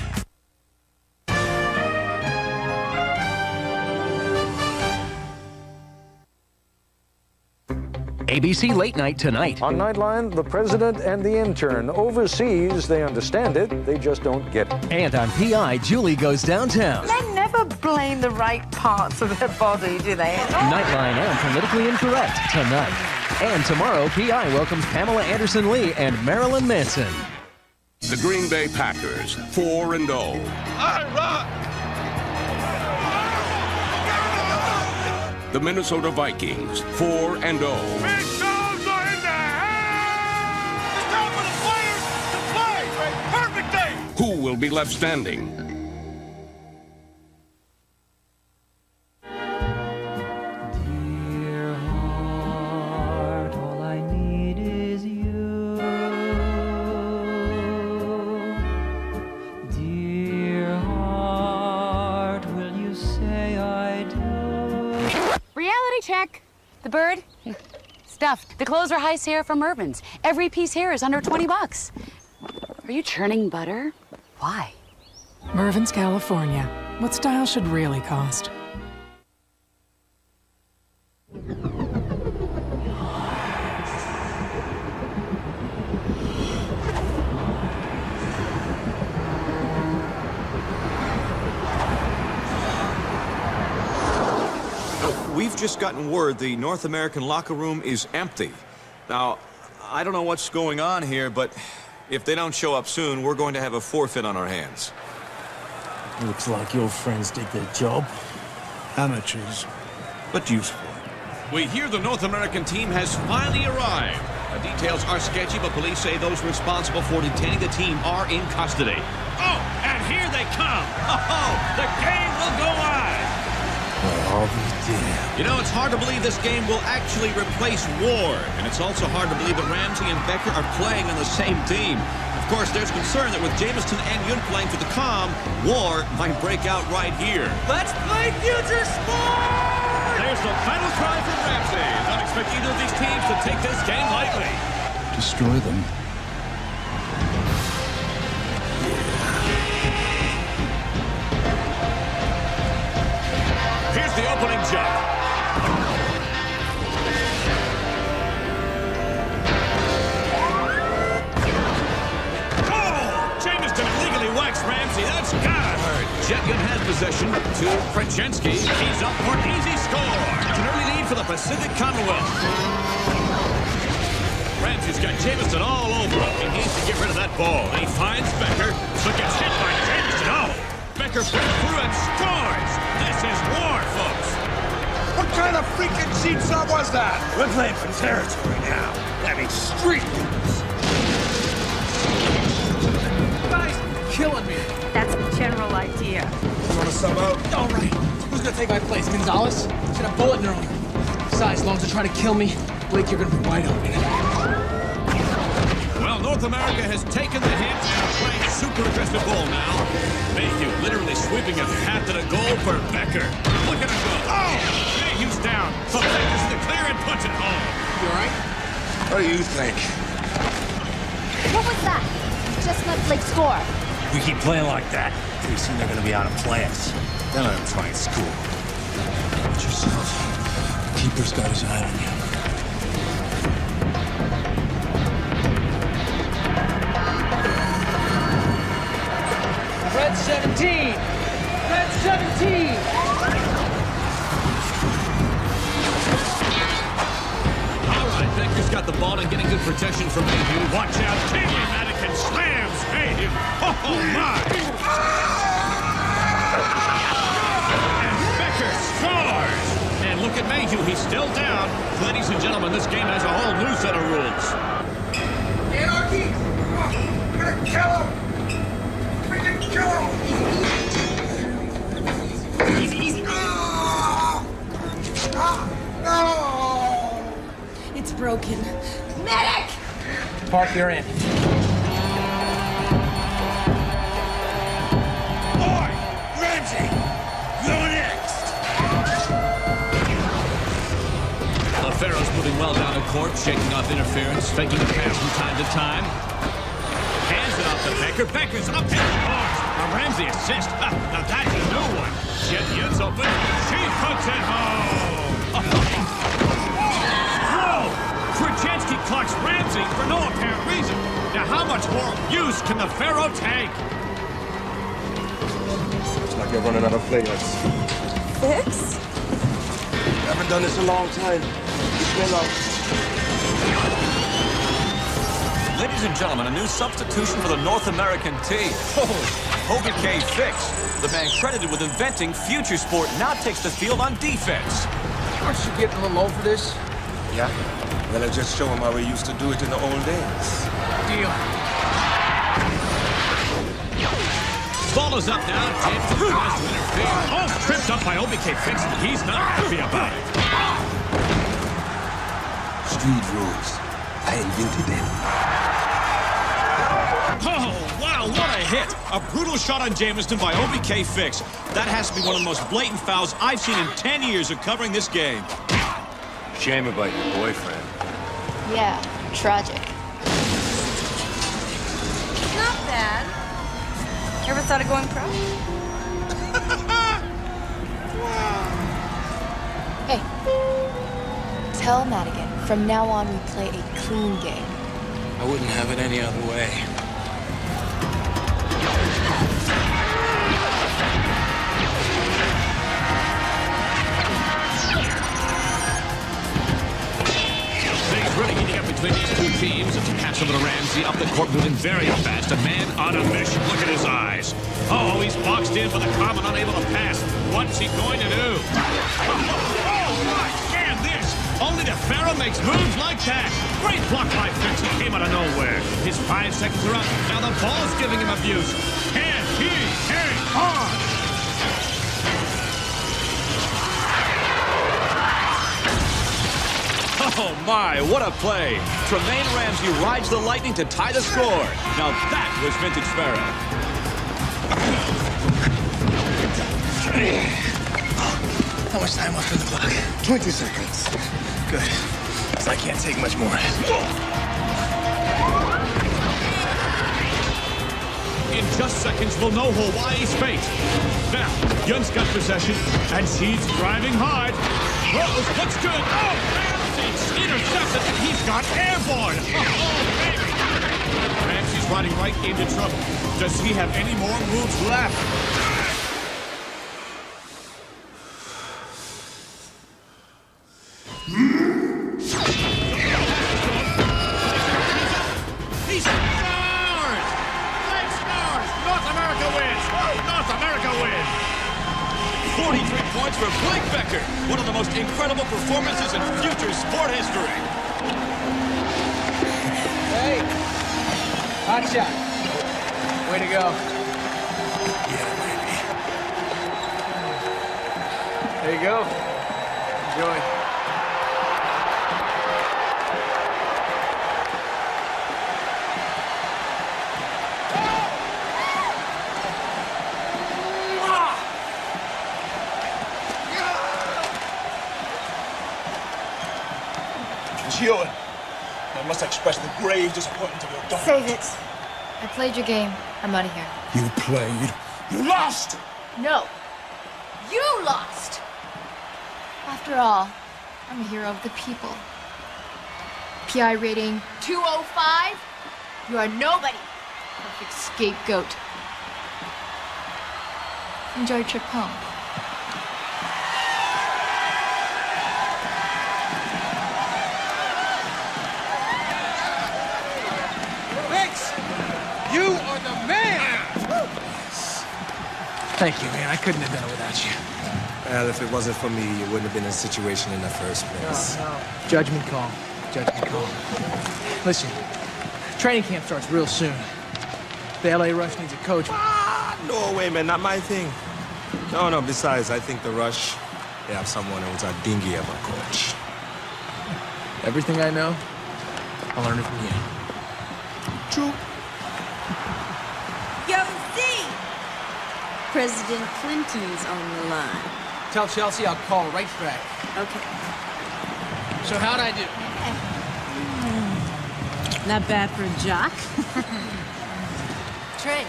Speaker 29: ABC Late Night tonight.
Speaker 28: On Nightline, the president and the intern. Overseas, they understand it, they just don't get it.
Speaker 29: And on PI, Julie goes downtown.
Speaker 31: They never blame the right parts of their body, do they?
Speaker 29: Nightline and Politically Incorrect tonight. And tomorrow, PI welcomes Pamela Anderson-Lee and Marilyn Manson.
Speaker 32: The Green Bay Packers, 4-0. I rock! The Minnesota Vikings, 4-0.
Speaker 23: Big dogs are in the house! It's time for the players to play! Perfect day!
Speaker 32: Who will be left standing?
Speaker 33: Dear heart, all I need is you. Dear heart, will you say I do?
Speaker 34: Reality check. The bird? Stuffed. The clothes are high Sierra from Mervyn's. Every piece here is under $20. Are you churning butter? Why?
Speaker 36: Mervyn's, California. What style should really cost?
Speaker 1: We've just gotten word the North American locker room is empty. Now, I don't know what's going on here, but if they don't show up soon, we're going to have a forfeit on our hands.
Speaker 16: Looks like your friends did their job.
Speaker 2: Amateurs, but useful.
Speaker 4: We hear the North American team has finally arrived. The details are sketchy, but police say those responsible for detaining the team are in custody. Oh, and here they come! Oh, the game will go on!
Speaker 16: Well, I'll be damned.
Speaker 4: You know, it's hard to believe this game will actually replace war, and it's also hard to believe that Ramsey and Becker are playing on the same team. Of course, there's concern that with Jameson and Yun playing for the calm, war might break out right here.
Speaker 23: Let's play Futuresport!
Speaker 4: There's the final cry from Ramsey. Don't expect either of these teams to take this game lightly.
Speaker 2: Destroy them.
Speaker 4: Here's the opening jump. Ramsey, that's gotta hurt. Jetgun has possession to Krajewski. He's up for an easy score. It's an early lead for the Pacific Commonwealth. Ramsey's got Jameson all over him. He needs to get rid of that ball. And he finds Becker, but gets hit by Jameson. Oh! Becker breaks through and scores. This is war, folks.
Speaker 22: What kind of freaking cheap shot was that?
Speaker 21: We're playing for territory now. That means street rules.
Speaker 35: Killing me.
Speaker 31: That's the general idea.
Speaker 22: You want to sub out?
Speaker 35: All right. Who's gonna take my place? Gonzalez? He's got a bullet in her arm. Besides, as long as they're trying to kill me, Blake, you're gonna be wide open.
Speaker 4: Well, North America has taken the hit and are playing super aggressive ball now. Mayhew literally sweeping a path to the goal for Becker. Look at him go. Oh! Mayhew's down. But Becker's the clear and puts it home.
Speaker 35: You all right?
Speaker 22: What do you think?
Speaker 31: What was that? Just let Blake score.
Speaker 21: We keep playing like that, pretty soon they're gonna be out of class. Then let them try and school.
Speaker 2: Watch yourself. Keeper's got his eye on you.
Speaker 35: Red 17! Red 17!
Speaker 4: All right, Becker's got the ball and getting good protection from Mayhew. Watch out, Kaye Mannequin slams Mayhew. Oh, my! And Becker scores! And look at Mayhew, he's still down. Ladies and gentlemen, this game has a whole new set of rules.
Speaker 22: Anarchy! We're gonna kill him! We can kill him!
Speaker 31: Easy, easy.
Speaker 22: No!
Speaker 31: It's broken. Medic!
Speaker 35: Park, you're in.
Speaker 22: Boy! Ramsey! You're next!
Speaker 4: LaFero's moving well down the court, shaking off interference, faking a pass from time to time. Hands it off to Becker. Becker's up and scores. A Ramsey assist. Now that's a new one. Yun's open. She puts it home. Whoa! Krajewski clocks Ramsey for no apparent reason. Now how much more use can the Pharaoh take?
Speaker 22: Looks like you're running out of players.
Speaker 31: Fixx?
Speaker 22: Haven't done this in a long time.
Speaker 1: Ladies and gentlemen, a new substitution for the North American team. Obike Fixx, the man credited with inventing Futuresport, now takes the field on defense.
Speaker 35: Aren't you getting a little old for this?
Speaker 22: Yeah? Well, I just show him how we used to do it in the old days.
Speaker 35: Deal.
Speaker 4: Ball is up now. James tries to interfere. Oh, tripped up by Obike Fixx. He's not happy about it.
Speaker 22: Street rules. I invented them.
Speaker 4: Oh, wow, what a hit. A brutal shot on Jameson by Obike Fixx. That has to be one of the most blatant fouls I've seen in 10 years of covering this game.
Speaker 1: Shame about your boyfriend.
Speaker 31: Yeah, tragic. Not bad. You ever thought of going pro? Hey, tell Madigan, from now on we play a clean game.
Speaker 2: I wouldn't have it any other way.
Speaker 4: to pass over to Ramsey, up the court, moving very fast. A man on a mission. Look at his eyes. Oh, he's boxed in for the common, unable to pass. What's he going to do? Oh, my, damn this! Only the Pharaoh makes moves like that. Great block by Fixx. He came out of nowhere. His 5 seconds are up. Now the ball's giving him abuse. Can he hang on?
Speaker 1: Oh, my, what a play. Tremaine Ramsey rides the lightning to tie the score. Now that was vintage Pharaoh.
Speaker 35: How much time left on the clock?
Speaker 22: 20 seconds.
Speaker 35: Good. So I can't take much more.
Speaker 4: In just seconds, we'll know Hawaii's fate. Now, Young's got possession, and she's driving hard. Oh, looks good. Oh, Ramsey's intercepted, and he's got airborne. Oh, baby. Ramsey's riding right into trouble. Does he have any more moves left? He's scores! Blake scores! North America wins! North America wins!
Speaker 1: 43 points for Blake Becker. One of the most incredible performances in Futuresport history.
Speaker 35: Hey! Hot shot. Way to go.
Speaker 22: Yeah, baby.
Speaker 35: There you go. Enjoy.
Speaker 22: Hewitt, I must express the grave disappointment of your daughter.
Speaker 3: Save it. I played your game. I'm out of here.
Speaker 22: You played. You lost!
Speaker 3: No. You lost! After all, I'm a hero of the people. PI rating 205. You are nobody. Perfect scapegoat. Enjoy your trip home.
Speaker 35: You are the man! Thank you, man. I couldn't have done it without you.
Speaker 22: Well, if it wasn't for me, you wouldn't have been in a situation in the first place.
Speaker 35: No. Judgment call. Judgment call. Listen, training camp starts real soon. The LA Rush needs a coach.
Speaker 22: No way, man. Not my thing. No. Besides, I think the Rush, they have someone who's a dingy of a coach.
Speaker 35: Everything I know, I'll learn it from you.
Speaker 22: True.
Speaker 5: Yo, Z! President Clinton's on the line.
Speaker 35: Tell Chelsea I'll call right back.
Speaker 5: Okay.
Speaker 35: So how'd I do?
Speaker 5: Not bad for a jock.
Speaker 3: Trey.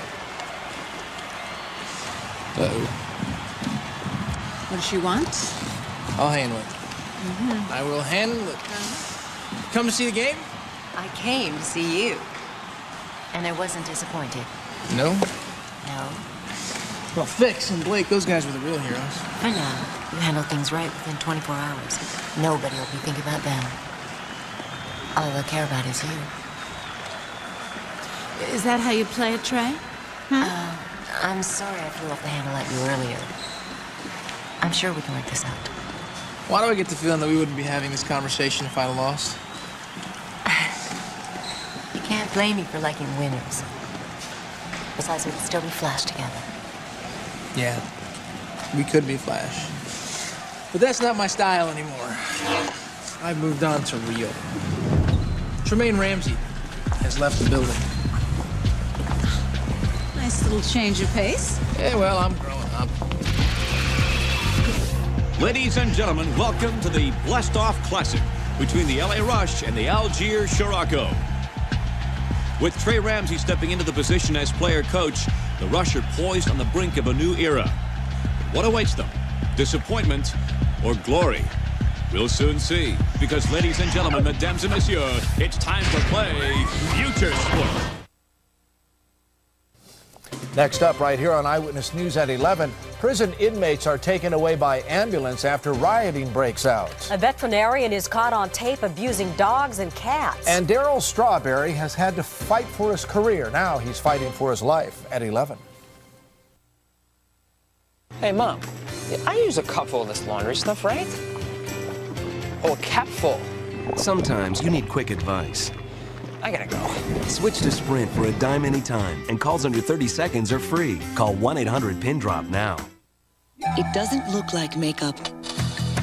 Speaker 35: Uh-oh.
Speaker 5: What does she want?
Speaker 35: I'll handle it. I will handle it. Come to see the game?
Speaker 3: I came to see you. And I wasn't disappointed.
Speaker 35: No?
Speaker 3: No.
Speaker 35: Well, Fixx and Blake, those guys were the real heroes.
Speaker 3: For now, you handle things right within 24 hours. Nobody will be thinking about them. All they'll care about is you.
Speaker 5: Is that how you play it, Trey?
Speaker 3: I'm sorry I flew off the handle at you earlier. I'm sure we can work this out.
Speaker 35: Why do I get the feeling that we wouldn't be having this conversation if I'd have lost?
Speaker 3: You can't blame me for liking winners. Besides, we could still be Flash together.
Speaker 35: Yeah, we could be Flash. But that's not my style anymore. I've moved on to Rio. Tremaine Ramsey has left the building.
Speaker 5: Nice little change of pace.
Speaker 35: Yeah, well, I'm growing up.
Speaker 1: Ladies and gentlemen, welcome to the Blessed Off Classic between the LA Rush and the Algiers Scirocco. With Trey Ramsey stepping into the position as player-coach, the Rush are poised on the brink of a new era. What awaits them? Disappointment or glory? We'll soon see. Because, ladies and gentlemen, mesdames and messieurs, it's time to play Futuresport.
Speaker 28: Next up, right here on Eyewitness News at 11, prison inmates are taken away by ambulance after rioting breaks out.
Speaker 6: A veterinarian is caught on tape abusing dogs and cats.
Speaker 28: And Daryl Strawberry has had to fight for his career. Now he's fighting for his life at 11.
Speaker 7: Hey, Mom, I use a cup full of this laundry stuff, right? Oh, a cap full.
Speaker 8: Sometimes you need quick advice.
Speaker 7: I gotta go.
Speaker 8: Switch to Sprint for a dime anytime, and calls under 30 seconds are free. Call 1-800-PIN-DROP now.
Speaker 9: It doesn't look like makeup.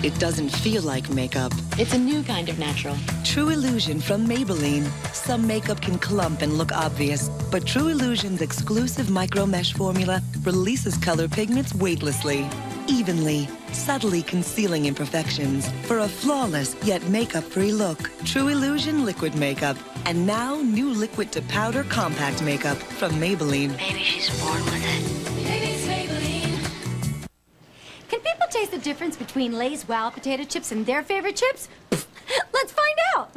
Speaker 9: It doesn't feel like makeup.
Speaker 10: It's a new kind of natural.
Speaker 9: True Illusion from Maybelline. Some makeup can clump and look obvious, but True Illusion's exclusive micro mesh formula releases color pigments weightlessly, evenly, subtly concealing imperfections for a flawless yet makeup-free look. True Illusion liquid makeup, and now new liquid to powder compact makeup from Maybelline.
Speaker 10: Maybe she's born with it. Baby's Maybelline.
Speaker 11: Can people taste the difference between Lay's Wow potato chips and their favorite chips? Let's find out.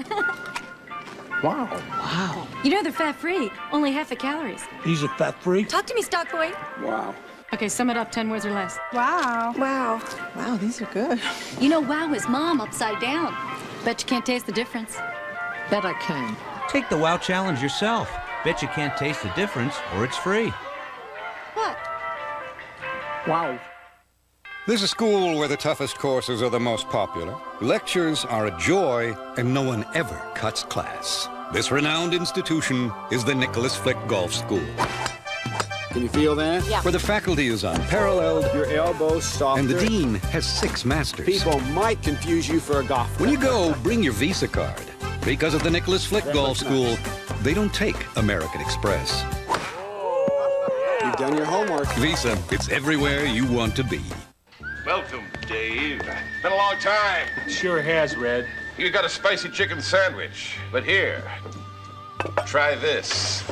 Speaker 16: Wow. Wow.
Speaker 11: You know they're fat-free, only half the calories.
Speaker 16: These are fat-free?
Speaker 11: Talk to me, stock boy.
Speaker 16: Wow.
Speaker 11: Okay, sum it up, 10 words or less.
Speaker 31: Wow. Wow. Wow, these are good.
Speaker 11: You know, wow is mom upside down. Bet you can't taste the difference.
Speaker 31: Bet I can.
Speaker 12: Take the WOW challenge yourself. Bet you can't taste the difference, or it's free.
Speaker 11: What?
Speaker 31: Wow.
Speaker 13: This is a school where the toughest courses are the most popular. Lectures are a joy, and no one ever cuts class. This renowned institution is the Nicholas Flick Golf School.
Speaker 14: Can you feel that?
Speaker 11: Yeah.
Speaker 13: Where the faculty is unparalleled,
Speaker 14: Your elbows softer.
Speaker 13: and the dean has 6 masters.
Speaker 14: People might confuse you for a golfer.
Speaker 13: When you go, bring your Visa card. Because at the Nicholas Flick Golf School, they don't take American Express.
Speaker 14: You've done your homework.
Speaker 13: Visa, it's everywhere you want to be.
Speaker 22: Welcome, Dave. Been a long time.
Speaker 14: Sure has, Red.
Speaker 22: You got a spicy chicken sandwich, but here, try this.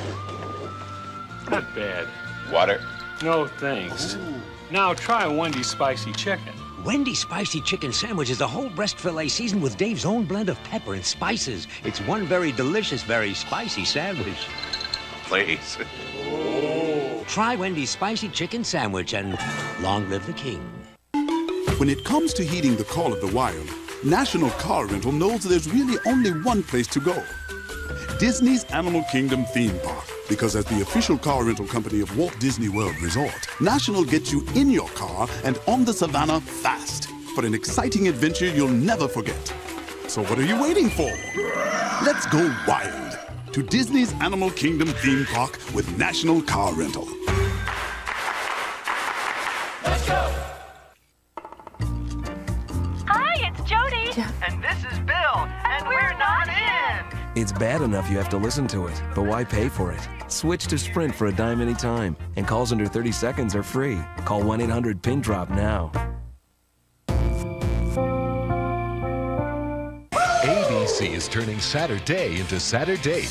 Speaker 14: Not bad.
Speaker 22: Water.
Speaker 14: No, thanks. Now try Wendy's spicy chicken.
Speaker 15: Wendy's spicy chicken sandwich is a whole breast fillet seasoned with Dave's own blend of pepper and spices. It's one very delicious, very spicy sandwich.
Speaker 22: Please.
Speaker 15: Try Wendy's spicy chicken sandwich and long live the king.
Speaker 17: When it comes to heeding the call of the wild, National Car Rental knows there's really only one place to go. Disney's Animal Kingdom theme park. Because as the official car rental company of Walt Disney World Resort, National gets you in your car and on the savannah fast for an exciting adventure you'll never forget. So what are you waiting for? Let's go wild to Disney's Animal Kingdom theme park with National Car Rental.
Speaker 23: Let's go! Hi, it's Jody. And this is Bill. And we're not in.
Speaker 8: It's bad enough you have to listen to it, but why pay for it? Switch to Sprint for a dime anytime, and calls under 30 seconds are free. Call 1-800-PIN-DROP now.
Speaker 20: ABC is turning Saturday into Saturday.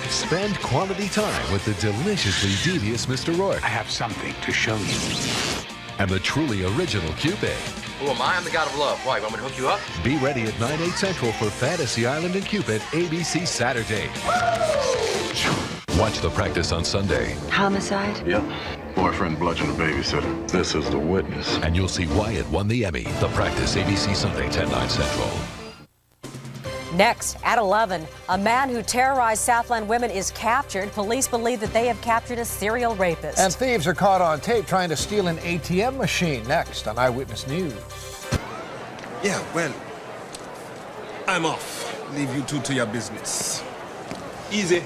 Speaker 20: Spend quality time with the deliciously devious Mr. Rourke.
Speaker 22: I have something to show you.
Speaker 20: And the truly original Cupid.
Speaker 23: Who am I? I'm the god of love. Why, you want me to hook you up?
Speaker 20: Be ready at 9/8 Central for Fantasy Island and Cupid, ABC Saturday. Watch the practice on Sunday.
Speaker 10: Homicide?
Speaker 22: Yep. Boyfriend bludgeoned the babysitter. This is the witness.
Speaker 20: And you'll see why it won the Emmy. The practice, ABC Sunday, 10/9 Central.
Speaker 6: Next, at 11, a man who terrorized Southland women is captured. Police believe that they have captured a serial rapist.
Speaker 28: And thieves are caught on tape trying to steal an ATM machine. Next on Eyewitness News.
Speaker 22: Yeah, well, I'm off. Leave you two to your business. Easy.